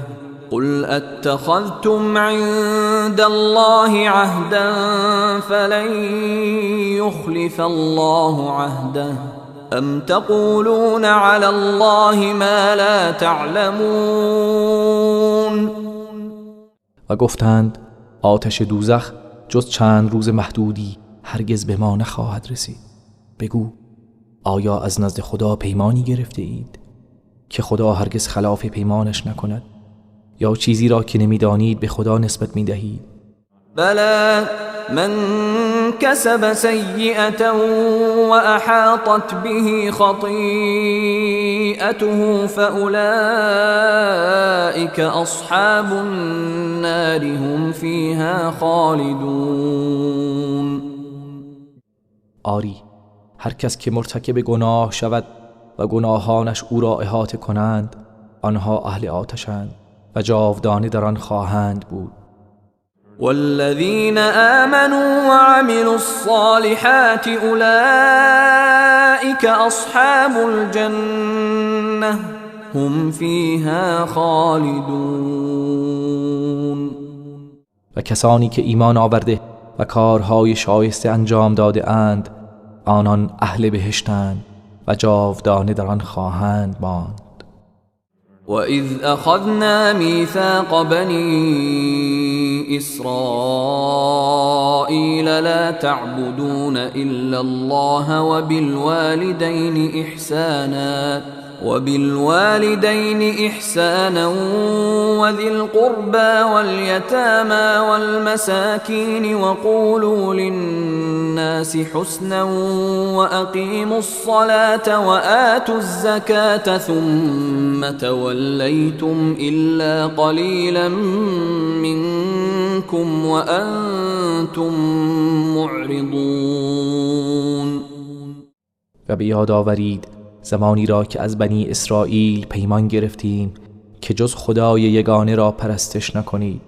قل اتخذتم عند الله عهدا فلن يخلف الله عهده ام تقولون على الله ما لا تعلمون. و گفتند آتش دوزخ جز چند روز محدودی هرگز به ما نخواهد رسید. بگو آیا از نزد خدا پیمانی گرفته اید که خدا هرگز خلاف پیمانش نکند یا چیزی را که نمیدانید به خدا نسبت میدهید؟ بلى من كسب سيئة وأحاطت به خطيئته فأولئك أصحاب النار هم فيها خالدون. آری، هر کس که مرتکب گناه شود و گناهانش او را احاطه کنند آنها اهل آتشند و جاودانه در آن خواهند بود. والذين آمنوا وعملوا الصالحات أولئك أصحاب الجنة هم فيها خالدون. و کسانی که ایمان آورده و کارهای شایسته انجام داده اند آنان اهل بهشتند و جاودانه در آن خواهند ماند. وَإِذْ أَخَذْنَا مِيثَاقَ بَنِي إِسْرَائِيلَ لَا تَعْبُدُونَ إِلَّا اللَّهَ وَبِالْوَالِدَيْنِ إِحْسَانًا وَذِي الْقُرْبَى وَالْيَتَامَى وَالْمَسَاكِينِ وَقُولُوا لِلنَّاسِ حُسْنًا وَأَقِيمُوا الصَّلَاةَ وَآتُوا الزَّكَاةَ ثُمَّ تَوَلَّيْتُمْ إِلَّا قَلِيلًا مِّنكُمْ وَأَنْتُمْ مُعْرِضُونَ. و به یاد آورید زمانی را که از بنی اسرائیل پیمان گرفتیم که جز خدای یگانه را پرستش نکنید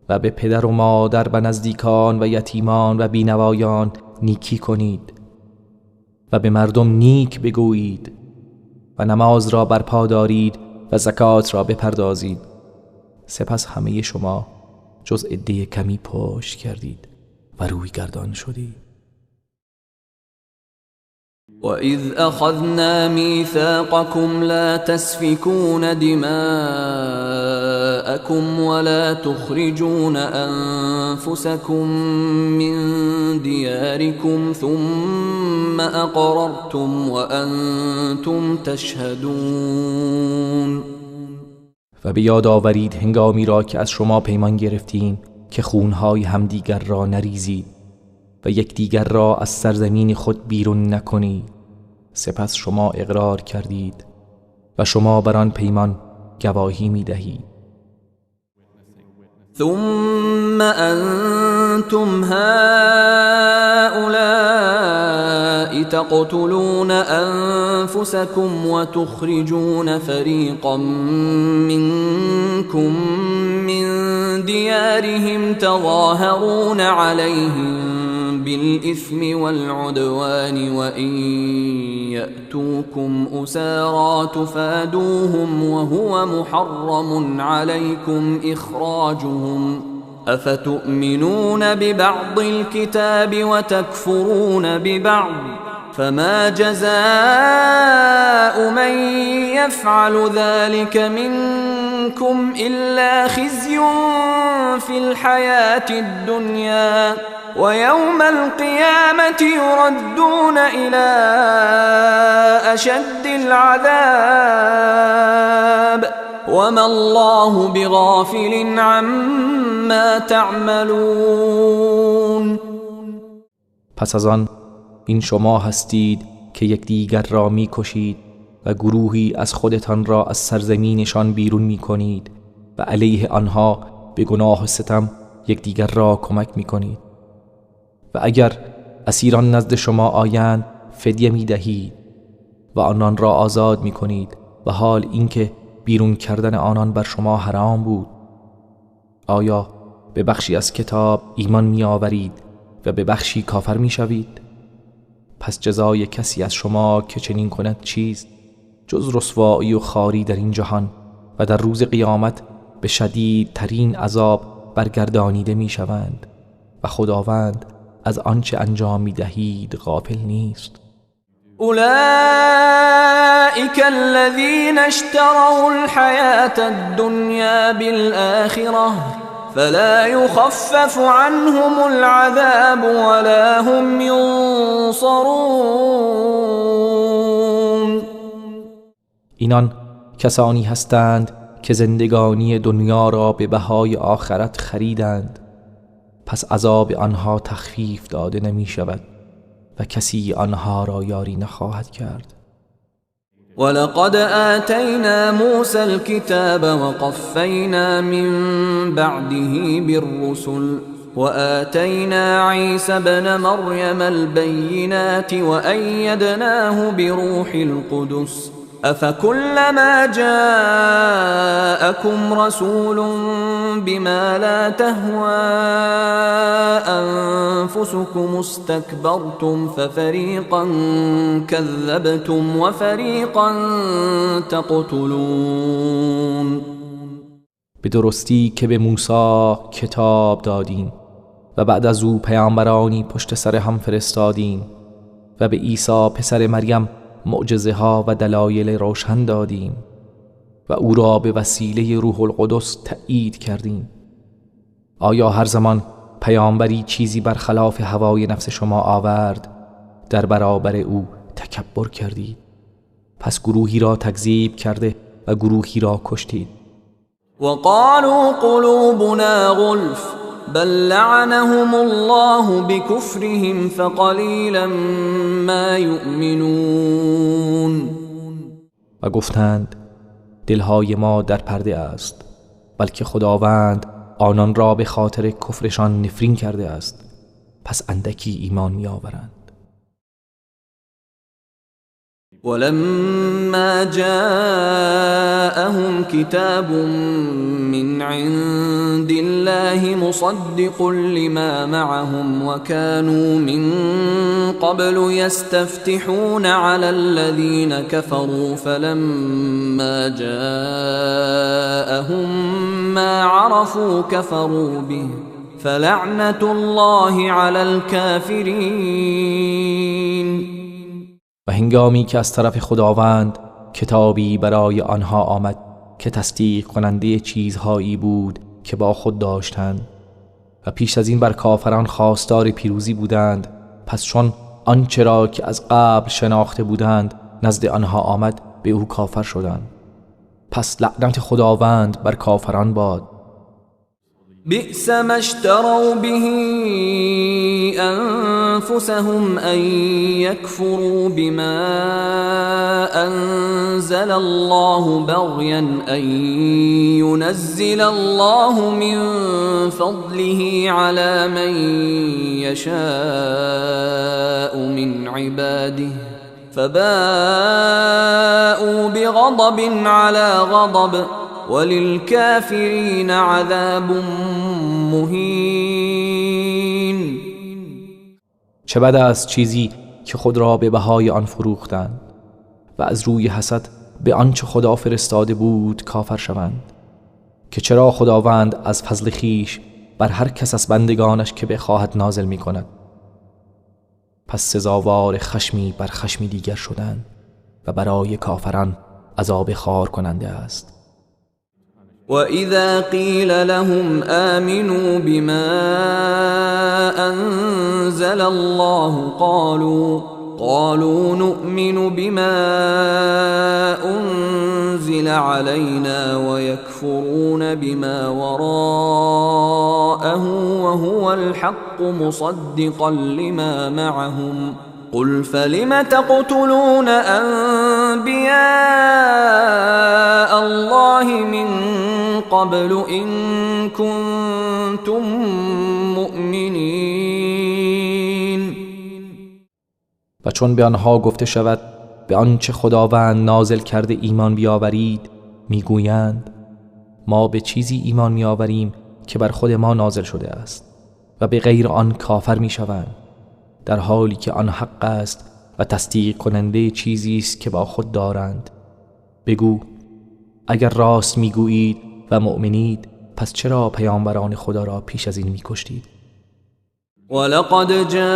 و به پدر و مادر و نزدیکان و یتیمان و بینوایان نیکی کنید و به مردم نیک بگویید و نماز را برپا دارید و زکات را بپردازید. سپس همه شما جز عده کمی پشت کردید و روی گردان شدید. وَإِذْ أَخَذْنَا مِيثَاقَكُمْ لَا تَسْفِكُونَ دِمَاءَكُمْ وَلَا تُخْرِجُونَ أَنفُسَكُمْ مِنْ دِيَارِكُمْ ثُمَّ أَقْرَرْتُمْ وَأَنْتُمْ تَشْهَدُونَ. و به یاد آورید هنگامی را که از شما پیمان گرفتیم که خونهای همدیگر را نریزید و یکدیگر را از سرزمین خود بیرون نکنید. سپس شما اقرار کردید و شما بر آن پیمان گواهی می‌دهید. ثم أنتم هؤلاء تقتلون أنفسكم وتخرجون فريقا منكم من ديارهم تظاهرون عليهم بالإثم والعدوان وإن يأتوكم أسارى تفادوهم وهو محرم عليكم إخراجهم أفتؤمنون ببعض الكتاب وتكفرون ببعض فما جزاء من يفعل ذلك منكم إلا خزي في الحياة الدنيا ويوم القيامة يردون إلى أشد العذاب وما الله بغافل عما تعملون. پس از آن این شما هستید که یکدیگر را می‌کشید و گروهی از خودتان را از سرزمینشان بیرون می‌کنید و علیه آنها به گناه و ستم یکدیگر را کمک می‌کنید. و اگر اسیران نزد شما آیند فدیه می‌دهید و آنان را آزاد می‌کنید و حال اینکه بیرون کردن آنان بر شما حرام بود. آیا به بخشی از کتاب ایمان می‌آورید و به بخشی کافر می‌شوید؟ پس جزای کسی از شما که چنین کند چیست جز رسوایی و خواری در این جهان و در روز قیامت به شدیدترین عذاب برگردانیده می‌شوند و خداوند از آنچه انجام می‌دهید غافل نیست. أولئك الذين اشتروا الحياة الدنيا بالآخرة فلا يخفف عنهم العذاب ولا هم ينصرون. اینان کسانی هستند که زندگانی دنیا را به بهای آخرت خریدند، پس عذاب آنها تخفیف داده نمی شود و کسی آنها را یاری نخواهد کرد. ولقد آتينا موسى الكتاب وقفينا من بعده بالرسل وآتينا عيسى ابن مريم البينات وأيدناه بروح القدس أفكلما جاءكم جاءكم رسول بما لا تهوى أنفسكم استكبرتم ففريقا كذبتم وفريقا تقتلون. به درستی که به موسی کتاب دادیم و بعد از او پیامبرانی پشت سر هم فرستادیم و به عیسی پسر مریم معجزه ها و دلایل روشن دادیم و او را به وسیله روح القدس تأیید کردیم. آیا هر زمان پیامبری چیزی برخلاف هوای نفس شما آورد در برابر او تکبر کردید؟ پس گروهی را تکذیب کرده و گروهی را کشتید. وقالوا قلوبنا غلف بل لعنهم الله بكفرهم فقلیلا ما یؤمنون. و گفتند دلهای ما در پرده است، بلکه خداوند آنان را به خاطر کفرشان نفرین کرده است، پس اندکی ایمان می آورند. ولما جاءهم كتاب من عند الله مصدق لما معهم وكانوا من قبل يستفتحون على الذين كفروا فلما جاءهم ما عرفوا كفروا به فلعنة الله على الكافرين. و هنگامی که از طرف خداوند کتابی برای آنها آمد که تصدیق کننده چیزهایی بود که با خود داشتند و پیش از این بر کافران خواستار پیروزی بودند، پس چون آنچه را که از قبل شناخته بودند نزد آنها آمد به او کافر شدند، پس لعنت خداوند بر کافران باد. بئس ما اشتروا به أنفسهم أن يكفروا بما أنزل الله بغيا أن ينزل الله من فضله على من يشاء من عباده فباءوا بغضب على غضب وللكافرين عذاب مهین. چه بد است چیزی که خود را به بهای آن فروختند و از روی حسد به آنچه خدا فرستاده بود کافر شوند، که چرا خداوند از فضل خیش بر هر کس از بندگانش که بخواهد نازل می کند. پس سزاوار خشمی بر خشمی دیگر شدند و برای کافران عذاب خار کننده است. وَإِذَا قِيلَ لَهُمْ آمِنُوا بِمَا أَنزَلَ اللَّهُ قَالُوا نُؤْمِنُ بِمَا أُنزِلَ عَلَيْنَا وَيَكْفُرُونَ بِمَا وَرَاءَهُ وَهُوَ الْحَقُّ مُصَدِّقًا لِمَا مَعَهُمْ قُلْ فَلِمَ تَقْتُلُونَ أَنبِيَاءَ اللَّهِ مِنْ قبل إن كنتم مؤمنین. و چون به آنها گفته شود به آنچه خداوند نازل کرده ایمان بیاورید، میگویند ما به چیزی ایمان میآوریم که بر خود ما نازل شده است و به غیر آن کافر میشوند، در حالی که آن حق است و تصدیق کننده چیزی است که با خود دارند. بگو اگر راست میگویید و مؤمنید، پس چرا پیامبران خدا را پیش از این میکشتید؟ ولقد جاءكم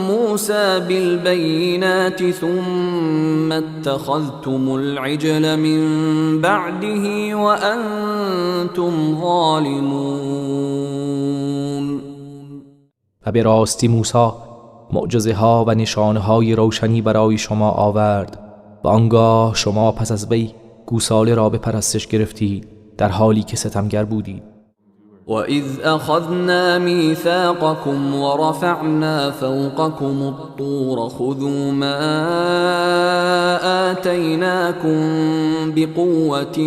موسى بالبينات ثم اتخذتم العجل من بعده وأنتم ظالمون. و به راستی موسی معجزه ها و نشانه های روشنی برای شما آورد و آنگاه شما پس از وی گوساله را به پرستش گرفتید در حالی که ستمگر بودید. وَإِذْ أَخَذْنَا مِيثَاقَكُمْ وَرَفَعْنَا فَوْقَكُمُ الطُّورَ خُذُوا مَا آتَيْنَاكُمْ بِقُوَّةٍ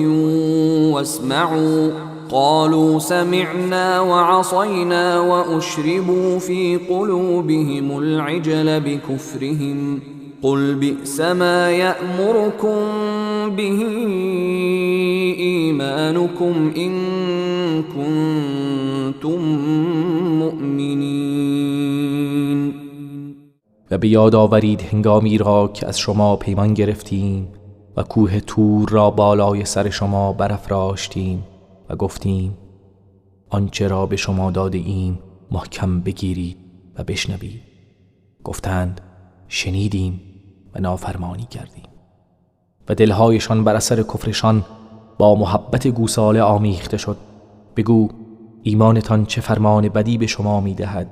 وَاسْمَعُوا قَالُوا سَمِعْنَا وَعَصَيْنَا وَأُشْرِبُوا فِي قُلُوبِهِمُ الْعِجْلَ بِكُفْرِهِمْ قُلْ بِئْسَ مَا يَأْمُرُكُمْ به ایمانکم ان کنتم مؤمنین. و به یاد آورید هنگامی را که از شما پیمان گرفتیم و کوه طور را بالای سر شما برافراشتیم و گفتیم آنچه را به شما داده ایم محکم بگیرید و بشنوید. گفتند شنیدیم و نافرمانی کردیم. و دلهایشان بر اثر کفرشان با محبت گوساله آمیخته شد. بگو ایمانتان چه فرمان بدی به شما میدهد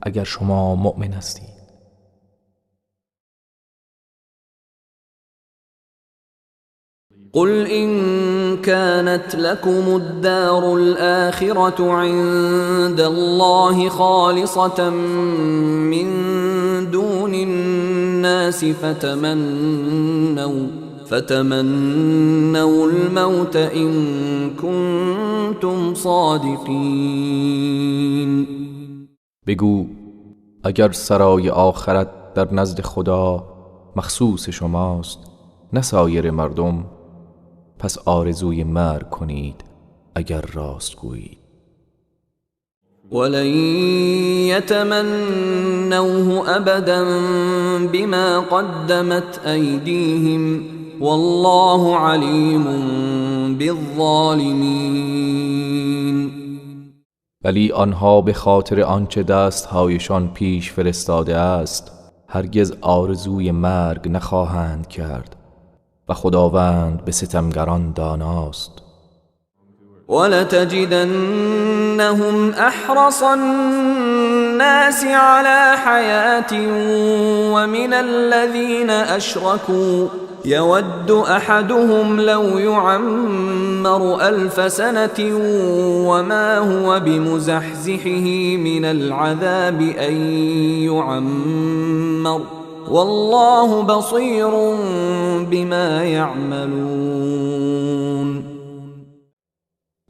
اگر شما مؤمن هستید. قل إن كانت لكم الدار الآخرة عند الله خالصة من دون الناس فتمنوا الموت إن كنتم صادقين. بگو اگر سرای آخرت در نزد خدا مخصوص شماست نه سایر مردم، پس آرزوی مرگ کنید اگر راست گویید. ولن يتمنوه ابدا بما قدمت ایدیهم والله علیم بالظالمین. ولی آنها به خاطر آنچه دستهایشان پیش فرستاده است هرگز آرزوی مرگ نخواهند کرد و خداوند به ستمگران داناست. ولتجدنهم احرص الناس على حياة ومن الذين اشركوا يود احدهم لو يعمر 1000 سنة وما هو بمزحزحه من العذاب ان يعمر والله بصیر بما یعملون.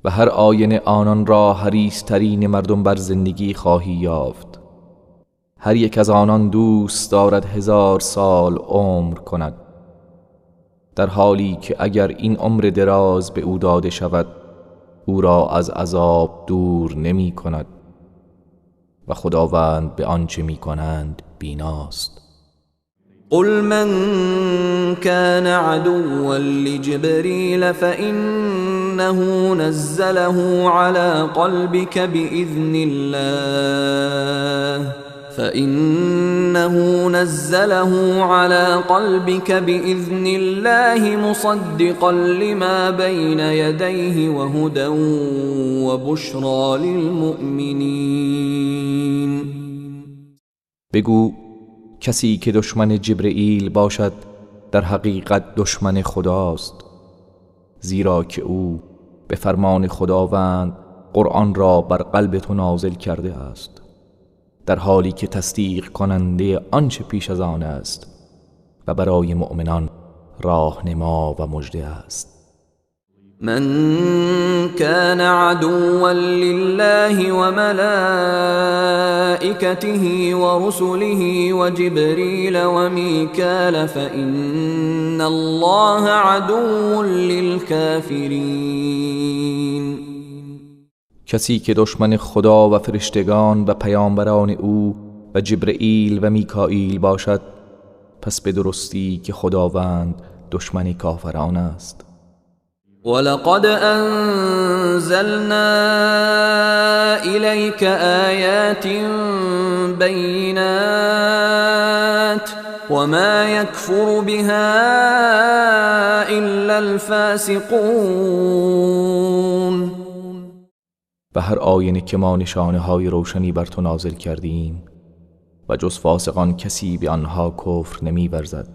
و هر آینه آنان را حریص‌ترین مردم بر زندگی خواهی یافت. هر یک از آنان دوست دارد 1000 سال عمر کند، در حالی که اگر این عمر دراز به او داده شود او را از عذاب دور نمی کند و خداوند به آنچه می کنند بیناست. قل من كان عدوا لجبريل فإنه نزله على قلبك بإذن الله مصدقا لما بين يديه وهدى وبشرى للمؤمنين. بگو کسی که دشمن جبرئیل باشد در حقیقت دشمن خداست، زیرا که او به فرمان خداوند قرآن را بر قلب تو نازل کرده است، در حالی که تصدیق کننده آنچه پیش از آن است و برای مؤمنان راهنما و مژده است. من كان عدوا لله وملائكته ورسله وجبريل وميكال فإن الله عدو للكافرين. کسی که دشمن خدا و فرشتگان و پیامبران او و جبرئیل و میکائیل باشد، پس به درستی که خداوند دشمن کافران است. ولقد أنزلنا إليك آيات بينات وما يكفر بها إلا الفاسقون. و هر آینه که ما نشانه های روشنی بر تو نازل کردیم و جز فاسقان کسی به آنها کفر نمی ورزد.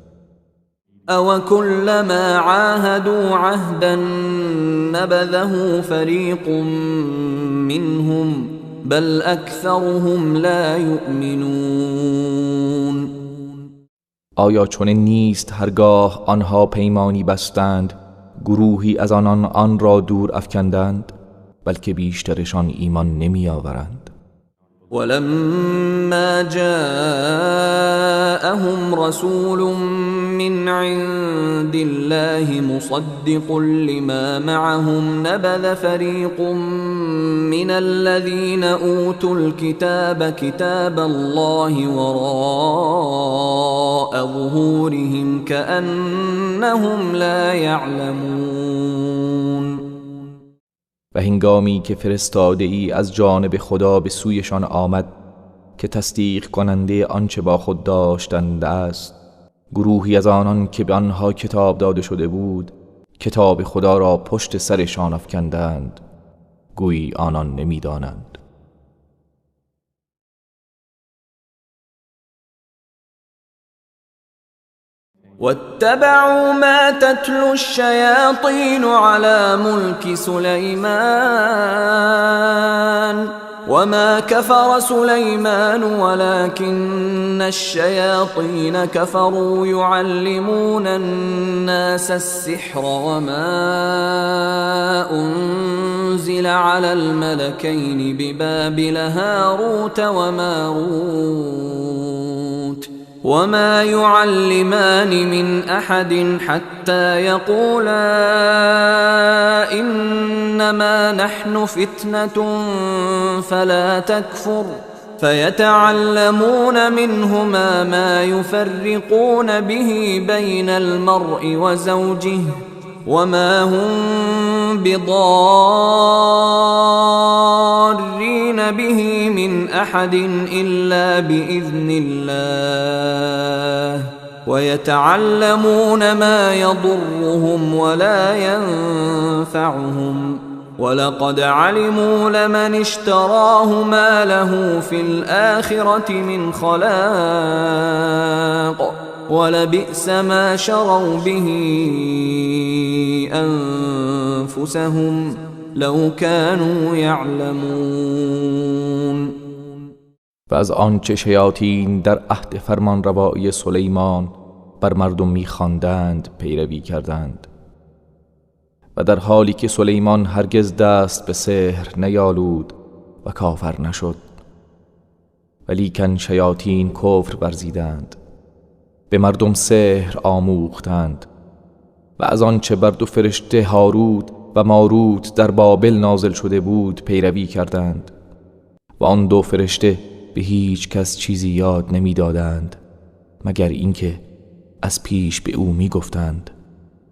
او كلما عاهدوا عهدا نبذه فريق منهم بل اكثرهم لا يؤمنون. آیا چنین نیست هرگاه آنها پیمانی بستند گروهی از آنان آن را دور افکندند، بلکه بیشترشان ایمان نمی آورند. ولما جاءهم رسول من عند الله مصدق لما معهم نبذ فريق من الذين أوتوا الكتاب كتاب الله وراء ظهورهم كأنهم لا يعلمون. و هنگامی که فرستاده ای از جانب خدا به سویشان آمد که تصدیق کننده آنچه با خود داشتند است، گروهی از آنان که به آنها کتاب داده شده بود کتاب خدا را پشت سرشان افکندند، گویی آنان نمی‌دانند. واتبعوا ما تتلو الشياطين على ملك سليمان وما كفر سليمان ولكن الشياطين كفروا يعلمون الناس السحر وما أنزل على الملكين ببابل هاروت وماروت وما يعلمان من أحد حتى يقولا إنما نحن فتنة فلا تكفر فيتعلمون منهما ما يفرقون به بين المرء وزوجه وما هم بضارين به من أحد إلا بإذن الله ويتعلمون ما يضرهم ولا ينفعهم ولقد علموا لمن اشتراه ما له في الآخرة من خلاق ولبئس ما شروا به أنفسهم لو كانوا يعلمون. و از آنچه شیاطین در عهد فرمانروایی سلیمان بر مردم می‌خواندند پیروی کردند، و در حالی که سلیمان هرگز دست به سحر نیالود و کافر نشد، ولیکن شیاطین کفر ورزیدند، به مردم سحر آموختند و از آنچه بر دو فرشته هاروت و ماروت در بابل نازل شده بود پیروی کردند، و آن دو فرشته به هیچ کس چیزی یاد نمی دادند مگر اینکه از پیش به او می گفتند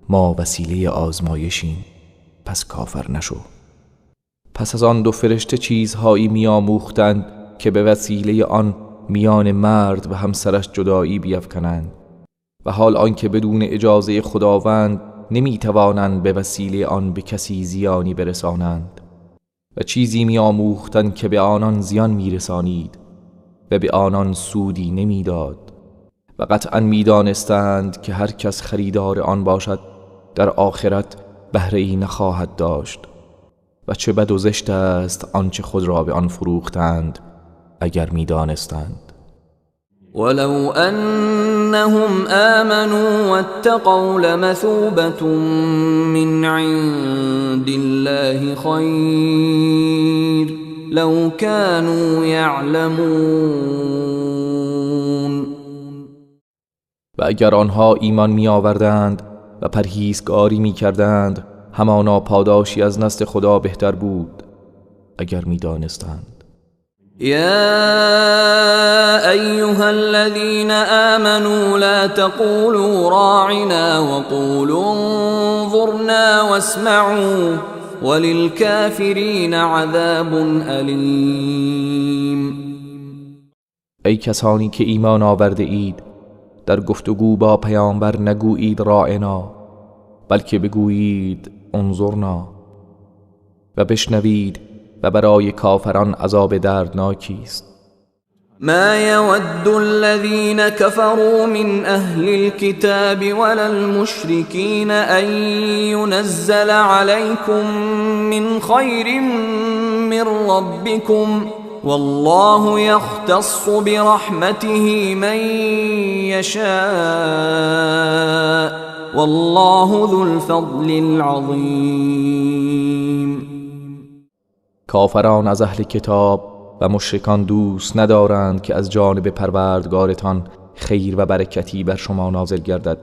ما وسیله آزمایشیم، پس کافر نشو. پس از آن دو فرشته چیزهایی می آموختند که به وسیله آن میان مرد و همسرش جدایی بیفکنند، و حال آنکه بدون اجازه خداوند نمی توانند به وسیله آن به کسی زیانی برسانند، و چیزی می آموختند که به آنان زیان می رسانید و به آنان سودی نمی داد، و قطعا می دانستند که هر کس خریدار آن باشد در آخرت بهره‌ای نخواهد داشت، و چه بد و زشت است آنچه خود را به آن فروختند اگر می دانستند. ولو أنهم آمنوا واتقوا لمثوبة من عند الله خير لو كانوا يعلمون. و اگر آنها ایمان می آوردند و پرهیزگاری می کردند، همانا پاداشی از نزد خدا بهتر بود اگر می دانستند. يا أيها الذين آمنوا لا تقولوا راعنا وقولوا انظرنا واسمعوا وللكافرين عذاب أليم. ای کسانی که ایمان آورده اید، در گفتگو با پیامبر نگویید راعنا، بلکه بگویید انظرنا، و بشنوید و برای کافران عذاب دردناکی است. ما يود الذين كفروا من أهل الكتاب ولا المشركين أن ينزل عليكم من خير من ربكم والله يختص برحمته من يشاء والله ذو الفضل العظيم. کافران از اهل کتاب و مشرکان دوست ندارند که از جانب پروردگارتان خیر و برکتی بر شما نازل گردد،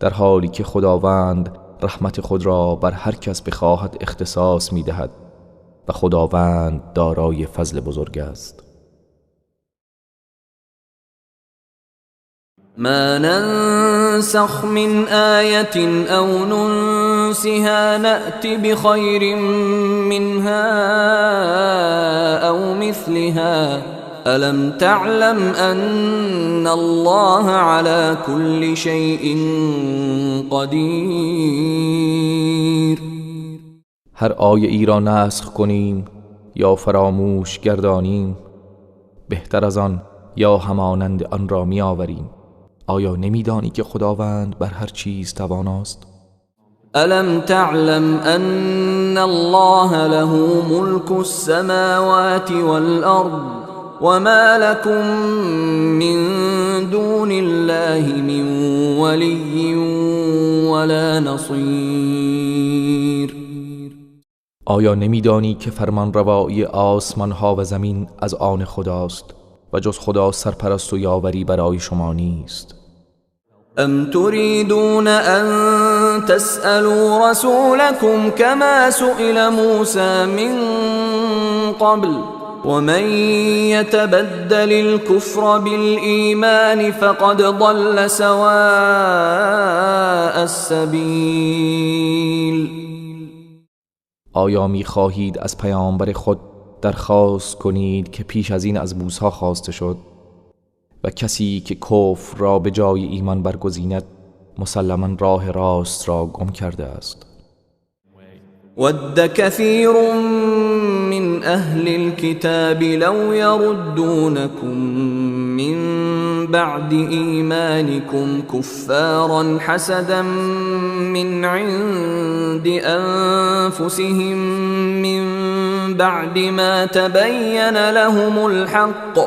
در حالی که خداوند رحمت خود را بر هر کس بخواهد اختصاص می دهد و خداوند دارای فضل بزرگ است. ما ننسخ من آية أو ننسها نأت بخير منها أو مثلها ألم تعلم أن الله على كل شيء قدير. هر آیه ای را نسخ کنیم یا فراموش گردانیم، بهتر از آن یا همانند آن را می آوریم. آیا نمیدانی که خداوند بر هر چیز تواناست؟ ألم تعلم أن الله له ملك السماوات والأرض وما لكم من دون الله من ولي ولا نصير. آیا نمیدانی که فرمان روایی آسمان ها و زمین از آن خداست و جز خدا سرپرست و یاوری برای شما نیست؟ أم تريدون أن تسألوا رسولكم كما سئل موسى من قبل ومن يتبدل الكفر بالإيمان فقد ضل سواء السبيل. آیا می خواهید از پیامبر خود درخواست کنید که پیش از این از موسی خواسته شد؟ و کسی که کفر را به جای ایمان برگزیند مسلماً راه راست را گم کرده است. ود كثير من أهل الكتاب لو يردونكم من بعد إيمانكم كفارا حسدا من عند أنفسهم من بعد ما تبين لهم الحق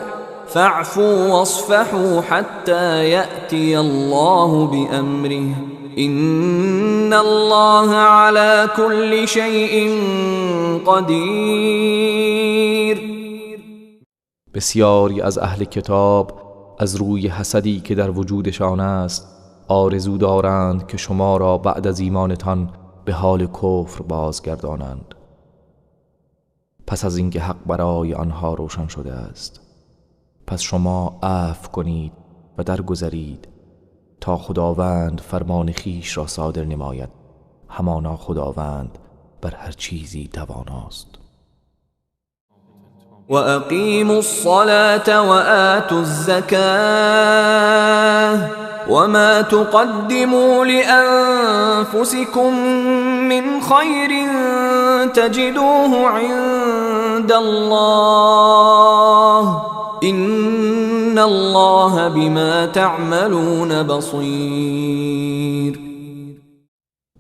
فاعفوا واصفحوا حتى يأتي الله بأمره إن الله على كل شيء قدیر. بسیاری از اهل کتاب از روی حسدی که در وجودشان است آرزو دارند که شما را بعد از ایمانتان به حال کفر بازگردانند. پس از اینکه حق برای آنها روشن شده است، پس شما عفو کنید و درگذرید تا خداوند فرمان خیش را صادر نماید. همانا خداوند بر هر چیزی تواناست. وأقيموا الصلاة وآتوا الزكاة وما تقدموا لأنفسكم من خير تجدوه عند الله إن الله بما تعملون بصير.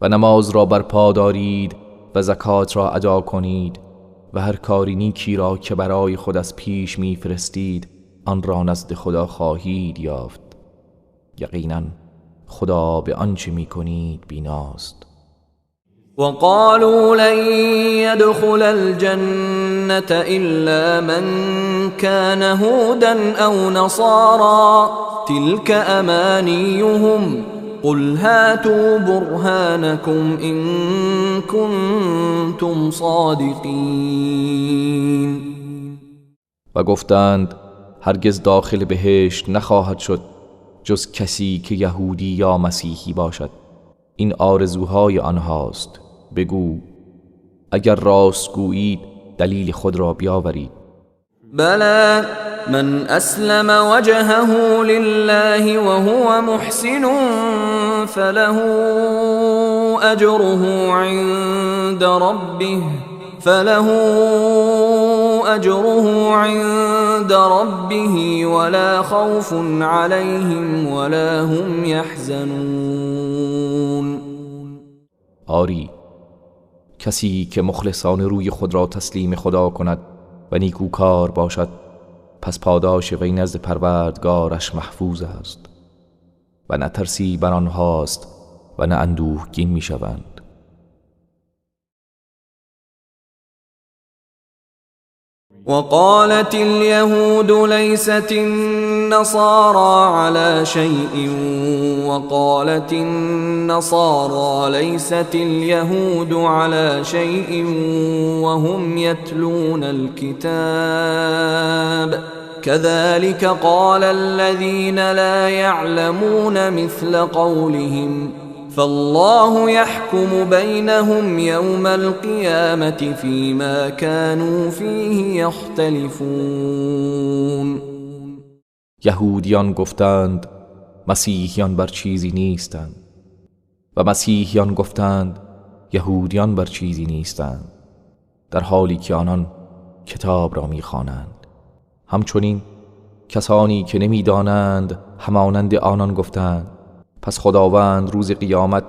و نماز را برپا دارید و زکات را ادا کنید و هر کاری نیکی را که برای خود از پیش میفرستید آن را نزد خدا خواهید یافت. یقینا خدا به آنچه میکنید بیناست. وقالوا لن يدخل الجنة إلا من كان هودا أو نصارى تلك أمانيهم قل هاتوا برهانكم إن كنتم صادقين. و گفتند هرگز داخل بهشت نخواهد شد جز کسی که یهودی یا مسیحی باشد. این آرزوهای آنهاست. بگو اگر راست گویید دلیل خود را بیاورید. بلى من أسلم وجهه لله وهو محسن فله أجره عند ربه ولا خوف عليهم ولا هم يحزنون. آری، کسی که مخلصانه روی خود را تسلیم خدا کند و نیکوکار باشد پس پاداش وی نزد پروردگارش محفوظ است و نه ترسی بر آنهاست و نه اندوهگین می شوند. وقالت اليهود ليست النصارى على شيء وقالت النصارى ليست اليهود على شيء وهم يتلون الكتاب كذلك قال الذين لا يعلمون مثل قولهم فالله يحكم بينهم يوم القيامة فيما كانوا فيه يختلفون. یهودیان گفتند مسیحیان بر چیزی نیستند و مسیحیان گفتند یهودیان بر چیزی نیستند، در حالی که آنان کتاب را می‌خوانند. همچنین کسانی که نمی‌دانند همانند آنان گفتند پس خداوند روز قیامت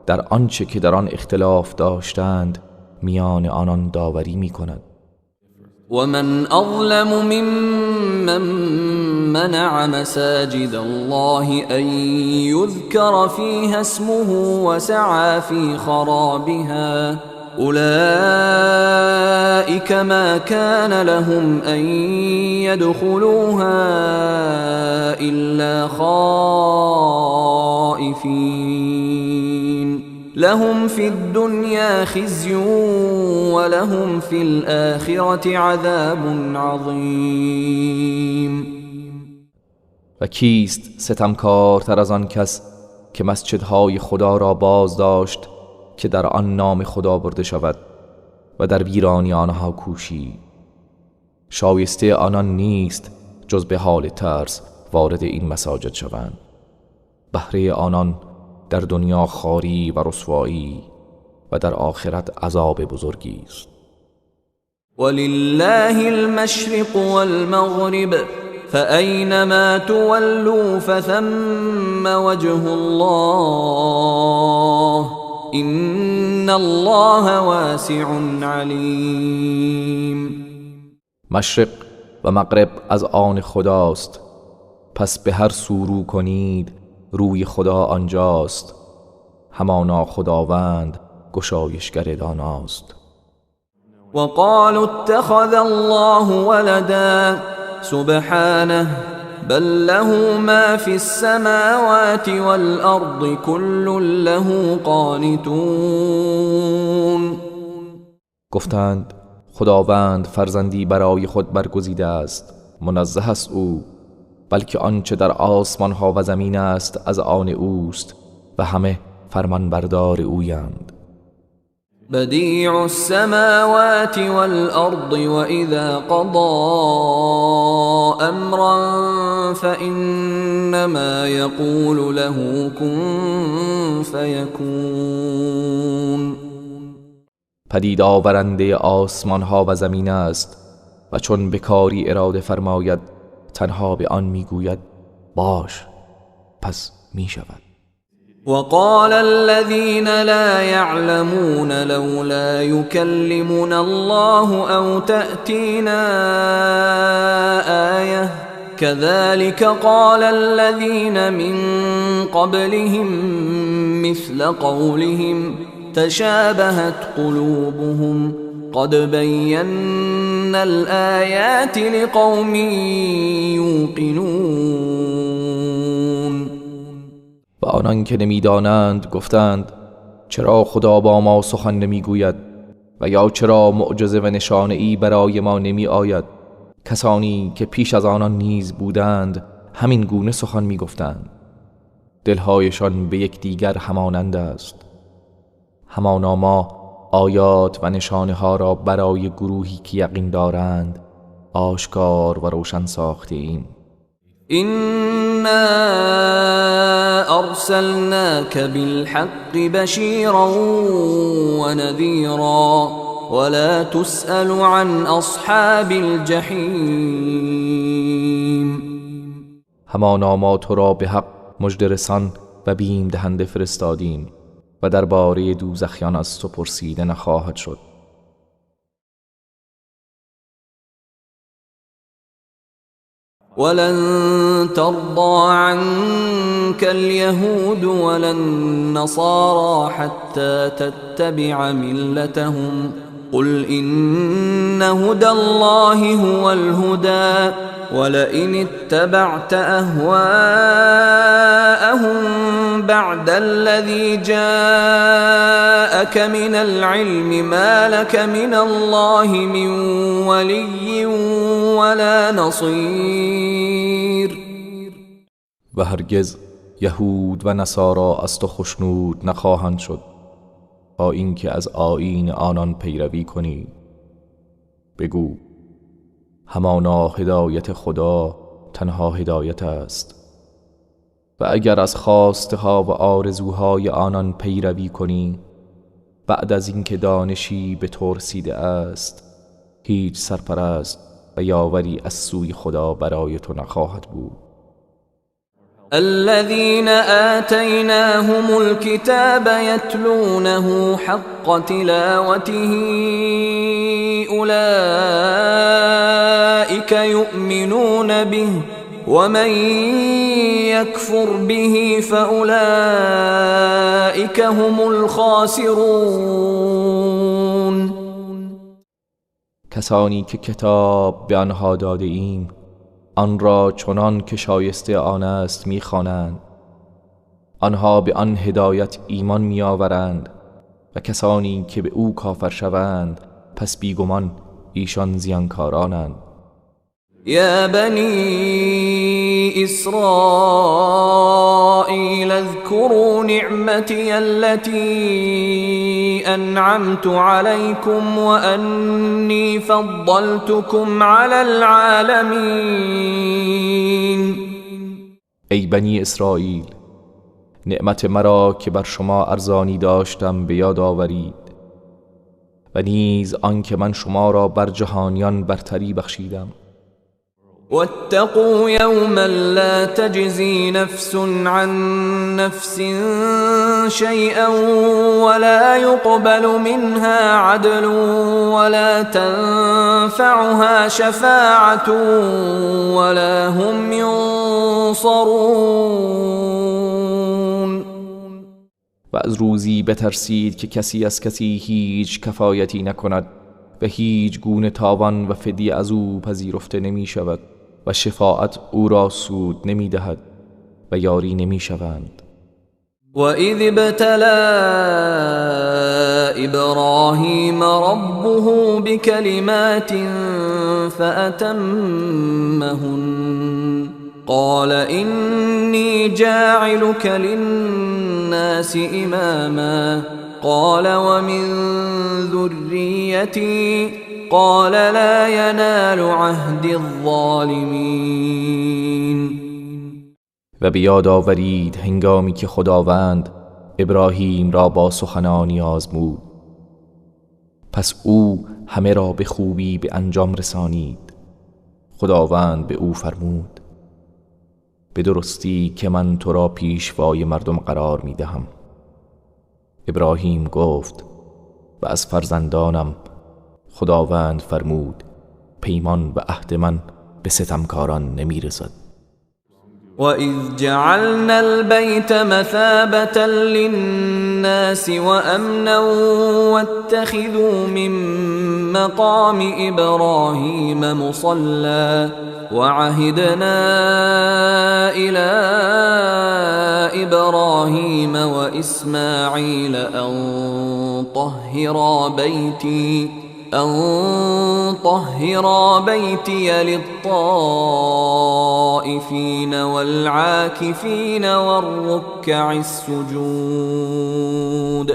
در آنچه که در آن اختلاف داشتند میان آنان داوری می‌کند. ومن أظلم ممن منع مساجد الله أن يذكر فيها اسمه وسعى في خرابها أولئك ما كان لهم أن يدخلوها إلا خائفين لهم في الدنيا خزي ولهم في الآخرة عذاب عظيم. و کیست ستمکارتر از آن کس که مسجدهای خدا را باز داشت که در آن نام خدا برده شود و در ویرانی آنها کوشی؟ شایسته آنان نیست جز به حال ترس وارد این مساجد شوند. بهره آنان در دنیا خواری و رسوایی و در آخرت عذاب بزرگی است. ولله المشرق والمغرب فأينما تولوا فثم وجه الله إن الله واسع عليم. مشرق و مغرب از آن خداست، پس به هر سو رو کنید روی خدا آنجاست. همانا خداوند گشایشگر داناست. وقالوا اتخذ الله ولدا سبحانه بل له ما في السماوات والأرض كل له قانتون. گفتند خداوند فرزندی برای خود برگزیده است، منزه است او، بلکه آنچه در آسمان ها و زمین است از آن اوست و همه فرمانبردار اویند. بدیع السماوات والأرض وإذا قضى أمرا فإنما يقول له كن فيكون. پدید آورنده آسمان ها و زمین است و چون به کاری اراده فرماید تنها به آن میگوید باش، پس می شود. وقال الذين لا يعلمون لولا يكلمنا الله أو تأتينا آية كذلك قال الذين من قبلهم مثل قولهم تشابهت قلوبهم قد بينا الآيات لقوم يوقنون. و آنان که نمیدانند گفتند چرا خدا با ما سخن نمیگوید و یا چرا معجزه و نشانه ای برای ما نمی آید؟ کسانی که پیش از آنان نیز بودند همین گونه سخن می گفتند. دلهایشان به یکدیگر همانند است. همانا ما آیات و نشانه ها را برای گروهی که یقین دارند آشکار و روشن ساخته ایم. إنا أرسلناك بالحق بشيرا ونذيرا ولا تسأل عن أصحاب الجحيم. همانا ما تو را به حق مژده رسان و بیم دهنده فرستادیم و درباره دوزخیان از تو پرسیده نخواهد شد. ولن ترضى عنك اليهود ولا النصارى حتى تتبع ملتهم قل إن هدى الله هو الهدى ولئن اتبعت أهواءهم بعد الذي جاءك من العلم ما لك من الله من ولي ولا نصير. و هرگز یهود و نصارا از تو خشنود نخواهند شد با اینکه از آیین آنان پیروی کنی. بگو همانا هدایت خدا تنها هدایت است و اگر از خواسته ها و آرزوهای آنان پیروی کنی بعد از اینکه دانشی به تو رسیده است هیچ سرپرست و یاوری از سوی خدا برای تو نخواهد بود. الذين آتيناهم الكتاب يتلونه حق تلاوته أولئك يؤمنون به ومن يكفر به فأولئك هم الخاسرون. کسانی که کتاب به آنها داده ایم آن را چنان که شایسته آن است می‌خوانند، آنها به آن هدایت ایمان می‌آورند و کسانی که به او کافر شوند پس بیگمان ایشان زیانکارانند. يا بني إسرائيل اذكروا نعمتي التي أنعمت عليكم وأني فضلتكم على العالمين. ای بنی اسرائیل، نعمت مرا که بر شما ارزانی داشتم به یاد آورید و نیز آنکه من شما را بر جهانیان برتری بخشیدم. واتقوا يوما لا تجزي نفس عن نفس شيئا ولا يقبل منها عدل ولا تنفعها شفاعة ولا هم ينصرون. و از روزی بترسید که کسی از کسی هیچ کفایتی نکند و هیچ گونه تاوان و فدیه از او پذیرفته نمی شود و شفاعت او را سود نمی دهد و یاری نمی شوند. وَإِذِ ابْتَلَى إِبْرَاهِيمَ رَبُّهُ بِكَلِمَاتٍ فَأَتَمَّهُنَّ قَالَ إِنِّي جَاعِلُكَ لِلنَّاسِ إِمَامًا قال ومن ذريتي قال لا ينال عهد الظالمين. و بیاد آورید هنگامی که خداوند ابراهیم را با سخنانی آزمود، پس او همه را به خوبی به انجام رسانید. خداوند به او فرمود به درستی که من تو را پیشوای مردم قرار می دهم. ابراهیم گفت و از فرزندانم خداوند فرمود پیمان و عهد من به ستمکاران نمی رسد. وَإِذْ جَعَلْنَا الْبَيْتَ مَثَابَةً لِلنَّاسِ وَأَمْنًا وَاتَّخِذُوا مِن مَّقَامِ إِبْرَاهِيمَ مُصَلًّى وَعَهِدْنَا إِلَى إِبْرَاهِيمَ وَإِسْمَاعِيلَ أَن طهرا بيتي للطائفين والعاكفين والركع السجود.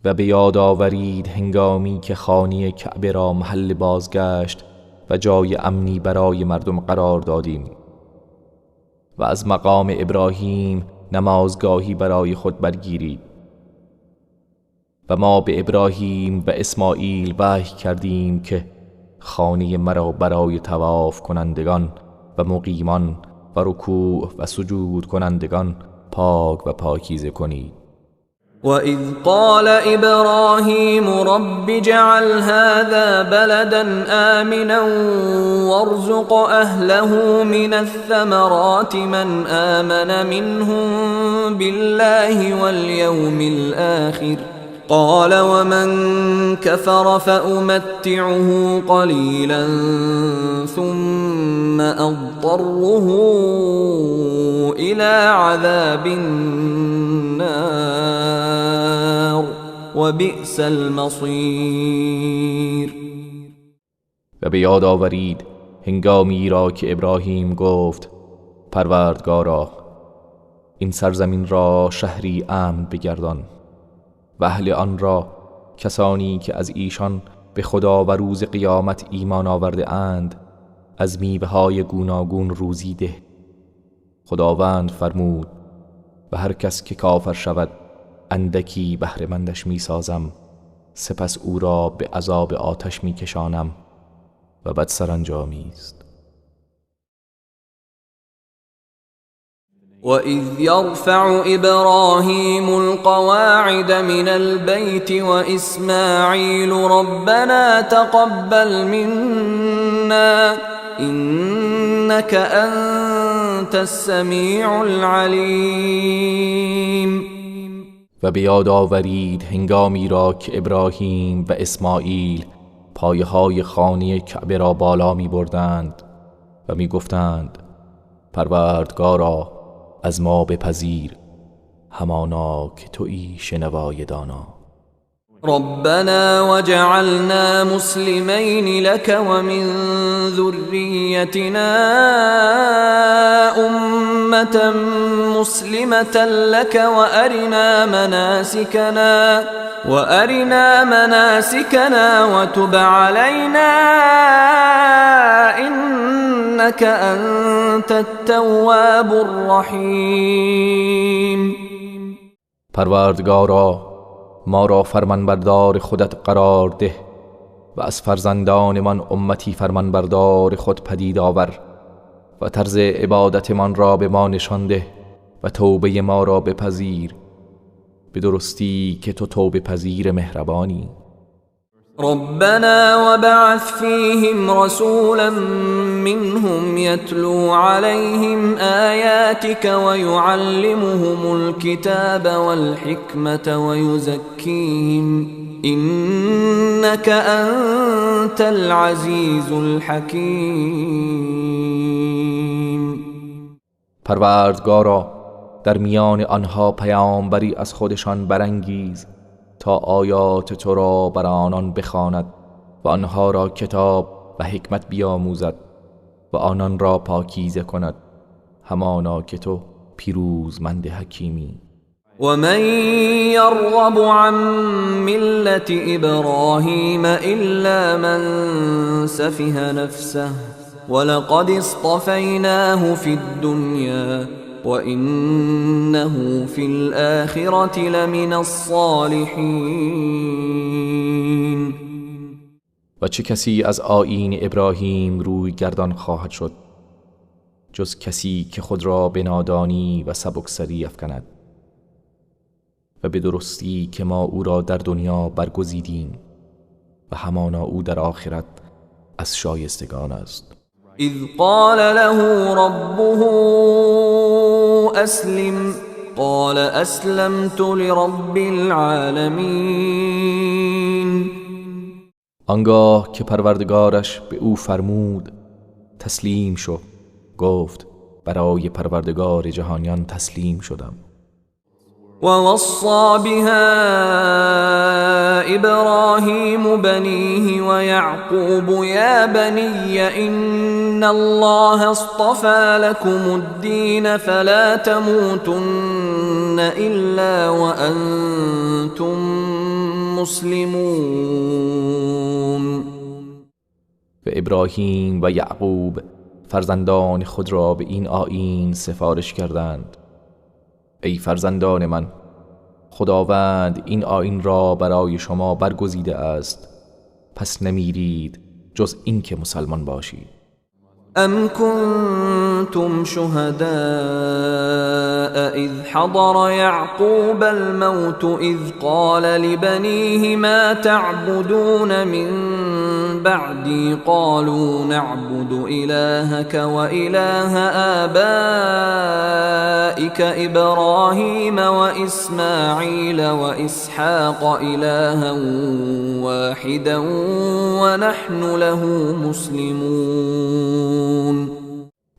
و به یاد آورید هنگامی که خانه کعبه را محل بازگشت و جای امنی برای مردم قرار دادیم و از مقام ابراهیم نمازگاهی برای خود برگیرید. و ما به ابراهیم و اسماعیل وحی کردیم که خانه مرا برای طواف کنندگان و مقیمان و رکوع و سجود کنندگان پاک و پاکیزه کنید. وَإِذْ قَالَ إِبْرَاهِيمُ رَبِّ اجْعَلْ هَذَا بَلَدًا آمِنًا وَارْزُقْ أَهْلَهُ مِنَ الثَّمَرَاتِ مَنْ آمَنَ مِنْهُمْ بِاللَّهِ وَالْيَوْمِ الْآخِرِ قال ومن كفر فأمتعه قليلا ثم أضطره إلى عذاب النار وبئس المصير. و به یاد آورید هنگامی را که ابراهیم گفت پروردگارا این سرزمین را شهری امن بگردان و اهل آن را کسانی که از ایشان به خدا و روز قیامت ایمان آورده اند از میوه‌های گوناگون روزی ده. خداوند فرمود و هر کس که کافر شود اندکی بهره مندش می سازم، سپس او را به عذاب آتش می کشانم و بد سرانجامی است. وَإِذْ يَرْفَعُ إِبْرَاهِيمُ الْقَوَاعِدَ مِنَ الْبَيْتِ وَإِسْمَاعِيلُ رَبَّنَا تَقَبَّلْ مِنَّا إِنَّكَ أَنْتَ السَّمِيعُ الْعَلِيمُ. و به یاد آورید هنگامی را که ابراهیم و اسماعیل پایه‌های خانه کعبه را بالا می بردند و می گفتند پروردگارا از ما بپذیر، همانا که تویی شنوای دانا. ربنا وجعلنا مسلمين لك ومن ذريتنا أمة مسلمة لك وأرنا مناسكنا وتب علينا إنك أنت التواب الرحيم. پروردگارا ما را فرمانبردار خودت قرار ده و از فرزندانمان امتی فرمانبردار خود پدید آور و طرز عبادتمان را به ما نشان ده و توبه ما را بپذیر، به درستی که تو توبه پذیر مهربانی. ربنا وبعث فيهم رسولا منهم يتلو عليهم آياتك ويعلمهم الكتاب والحكمة ويزكيهم إنك أنت العزيز الحكيم. پروردگارا در میان آنها پیامبری از خودشان برانگیز تا آیات تو را بر آنان بخواند و آنها را کتاب و حکمت بیاموزد و آنان را پاکیزه کند، همانا که تو پیروزمند حکیمی. ومن يرغب عن ملة إبراهيم إلا من سفه نفسه ولقد اصطفيناه في الدنيا وإنه في الآخرة لمن الصالحين. و چه کسی از آیین ابراهیم روی گردان خواهد شد جز کسی که خود را به نادانی و سبکسری افکند، و به درستی که ما او را در دنیا برگزیدیم و همانا او در آخرت از شایستگان است. إذ قال له ربه أسلم قال أسلمت لرب العالمين. آنگاه که پروردگارش به او فرمود تسلیم شو، گفت برای پروردگار جهانیان تسلیم شدم. ووصى بها إبراهيم بنيه ويعقوب يا بني إن الله اصطفى لكم الدين فلا تموتن إلا وأنتم مسلمون. و ابراهیم و یعقوب فرزندان خود را به این آیین سفارش کردند ای فرزندان من، خداوند این آیین را برای شما برگزیده است، پس نمیرید جز این که مسلمان باشید. ام کنتم شهداء اذ حضر یعقوب الموت اذ قال لبنیه ما تعبدون من بعدي قالوا نعبد إلهك وإله آبائك إبراهيم وإسماعيل وإسحاق إلها واحدا ونحن له مسلمون.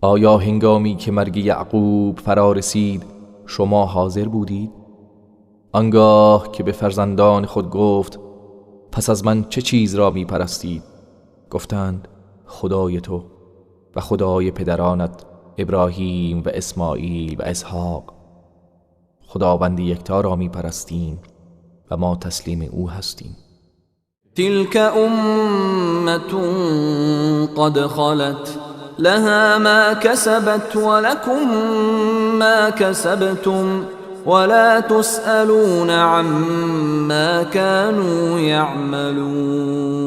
آیا هنگامی که مرگ یعقوب فرا رسید شما حاضر بودید؟ آنگاه که به فرزندان خود گفت پس از من چه چیز را می پرستید؟ گفتند خدای تو و خدای پدرانت ابراهیم و اسماعیل و اسحاق. خداوند یکتا را می پرستیم و ما تسلیم او هستیم. تلك أمة قد خلت لها ما كسبت ولكم ما كسبتم ولا تسألون عما كانوا يعملون.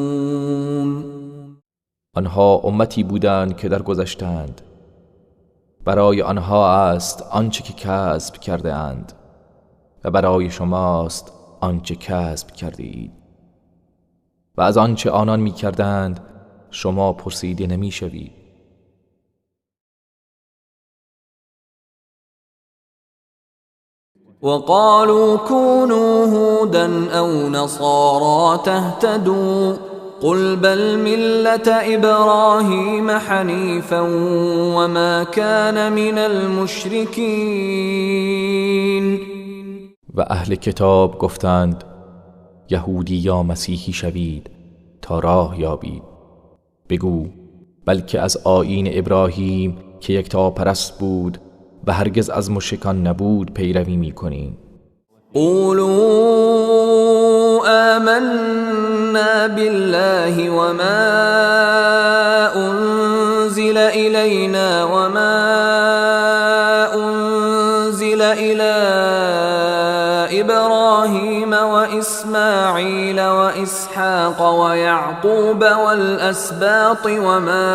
آنها امتی بودند که درگذشتند، برای آنها است آنچه که کسب کرده اند و برای شماست آنچه کسب کرده اید و از آنچه آنان می کردند شما پرسیده نمی شوید. وقالوا كونوا هودا أو نصارى تهتدوا قل بل ملة إبراهيم حنيفا وما كان من المشركين. و اهل کتاب گفتند یهودی یا مسیحی شوید تا راه یابید. بگو بلکه از آیین ابراهیم که یکتا پرست بود و هرگز از مشرکان نبود پیروی می‌کنیم. قولوا آمنا بالله وما أنزل إلينا وما أنزل إلى إبراهيم وإسماعيل وإسحاق ويعقوب والأسباط وما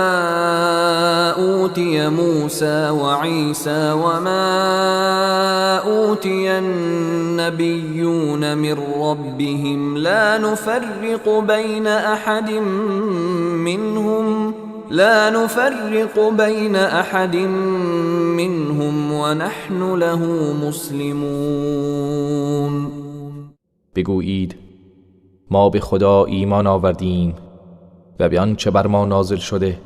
أوتي موسى وعيسى وما أوتي النبيون من ربهم لا نفرق بين أحد منهم ونحن له مسلمون. بگویید ما به خدا ایمان آوردیم و به آنچه بر ما نازل شده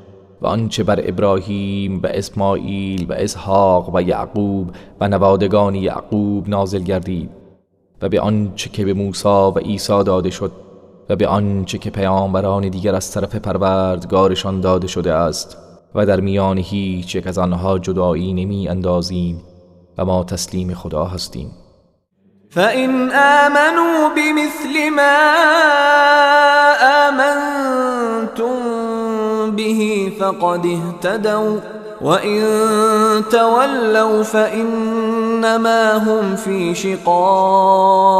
و آنچه بر ابراهیم و اسماعیل و اسحاق و یعقوب و نوادگان یعقوب نازل گردید و به آنچه که به موسی و عیسی داده شد و به آنچه که پیامبران دیگر از طرف پروردگارشان داده شده است و در میان هیچ یک از آنها جدایی نمی اندازیم و ما تسلیم خدا هستیم. فإن آمنوا بمثل ما آمنتم به فقد اهتدوا وإن تولوا فإنما هم في شقاق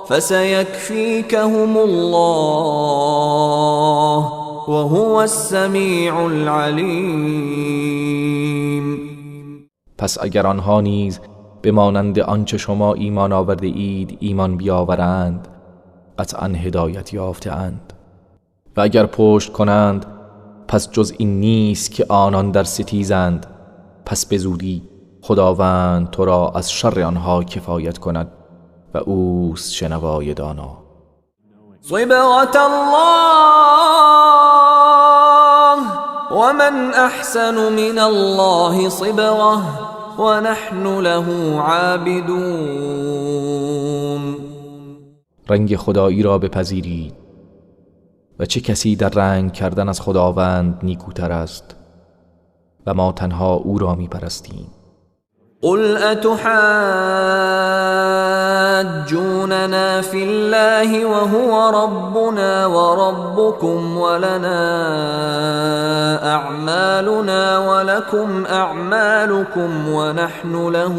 فسيكفيكهم الله وهو السمیع العلیم. پس اگر آنها نیز به مانند آنچه شما ایمان آورده اید ایمان بیاورند قطعا هدایت یافته اند و اگر پشت کنند پس جز این نیست که آنان در ستیزند. پس به زودی خداوند تو را از شر آنها کفایت کند و اوست شنوای دانا. صبغة الله ومن احسن من الله صبغة ونحن له عابدون. رنگ خدایی را بپذیرید و چه کسی در رنگ کردن از خداوند نیکوتر است و ما تنها او را می پرستیم. قل اتحاجوننا في الله وهو ربنا وربكم ولنا اعمالنا ولكم اعمالكم ونحن له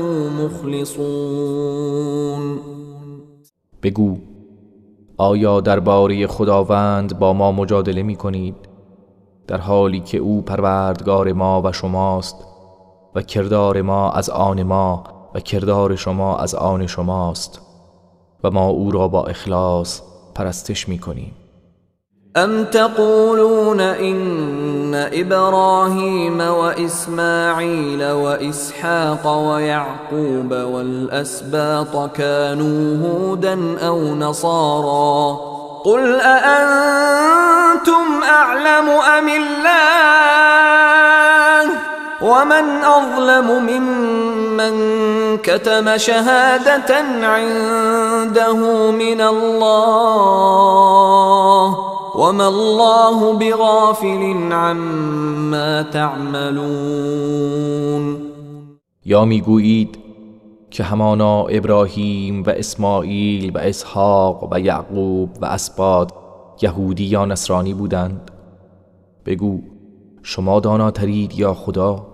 مخلصون. بگو آیا درباره خداوند با ما مجادله می کنید در حالی که او پروردگار ما و شماست و کردار ما از آن ما و کردار شما از آن شماست و ما او را با اخلاص پرستش می کنیم. ام تقولون إن إبراهيم وإسماعيل وإسحاق ويعقوب والأسباط كانوا هودا أو نصارى قل أأنتم أعلم أم الله ومن أظلم ممن كتم شهادة عنده من الله وما الله بغافل عما تعملون. یا میگویید که همانا ابراهیم و اسماعیل و اسحاق و یعقوب و اسباط یهودی یا نصرانی بودند. بگو شما داناترید یا خدا؟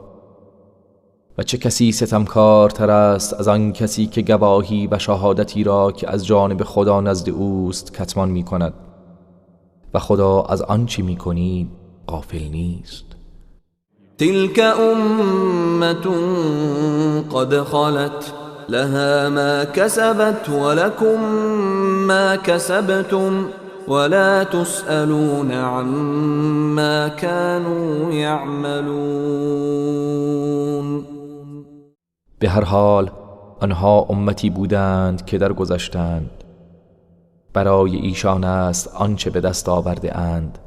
و چه کسی ستمکارتر است از آن کسی که گواهی و شهادتی را که از جانب خدا نزد اوست کتمان می کند و خدا از آنچه می کنید غافل نیست. تلك أمة قد خلت لها ما كسبت ولكم ما كسبتم ولا تسألون عما كانوا يعملون. به هر حال آنها امتی بودند که درگذشتند، برای ایشان است آنچه به دست آورده اند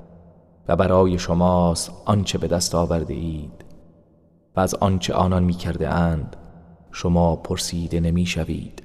و برای شماست آنچه به دست آورده اید و از آنچه آنان می کرده اند شما پرسیده نمی شوید.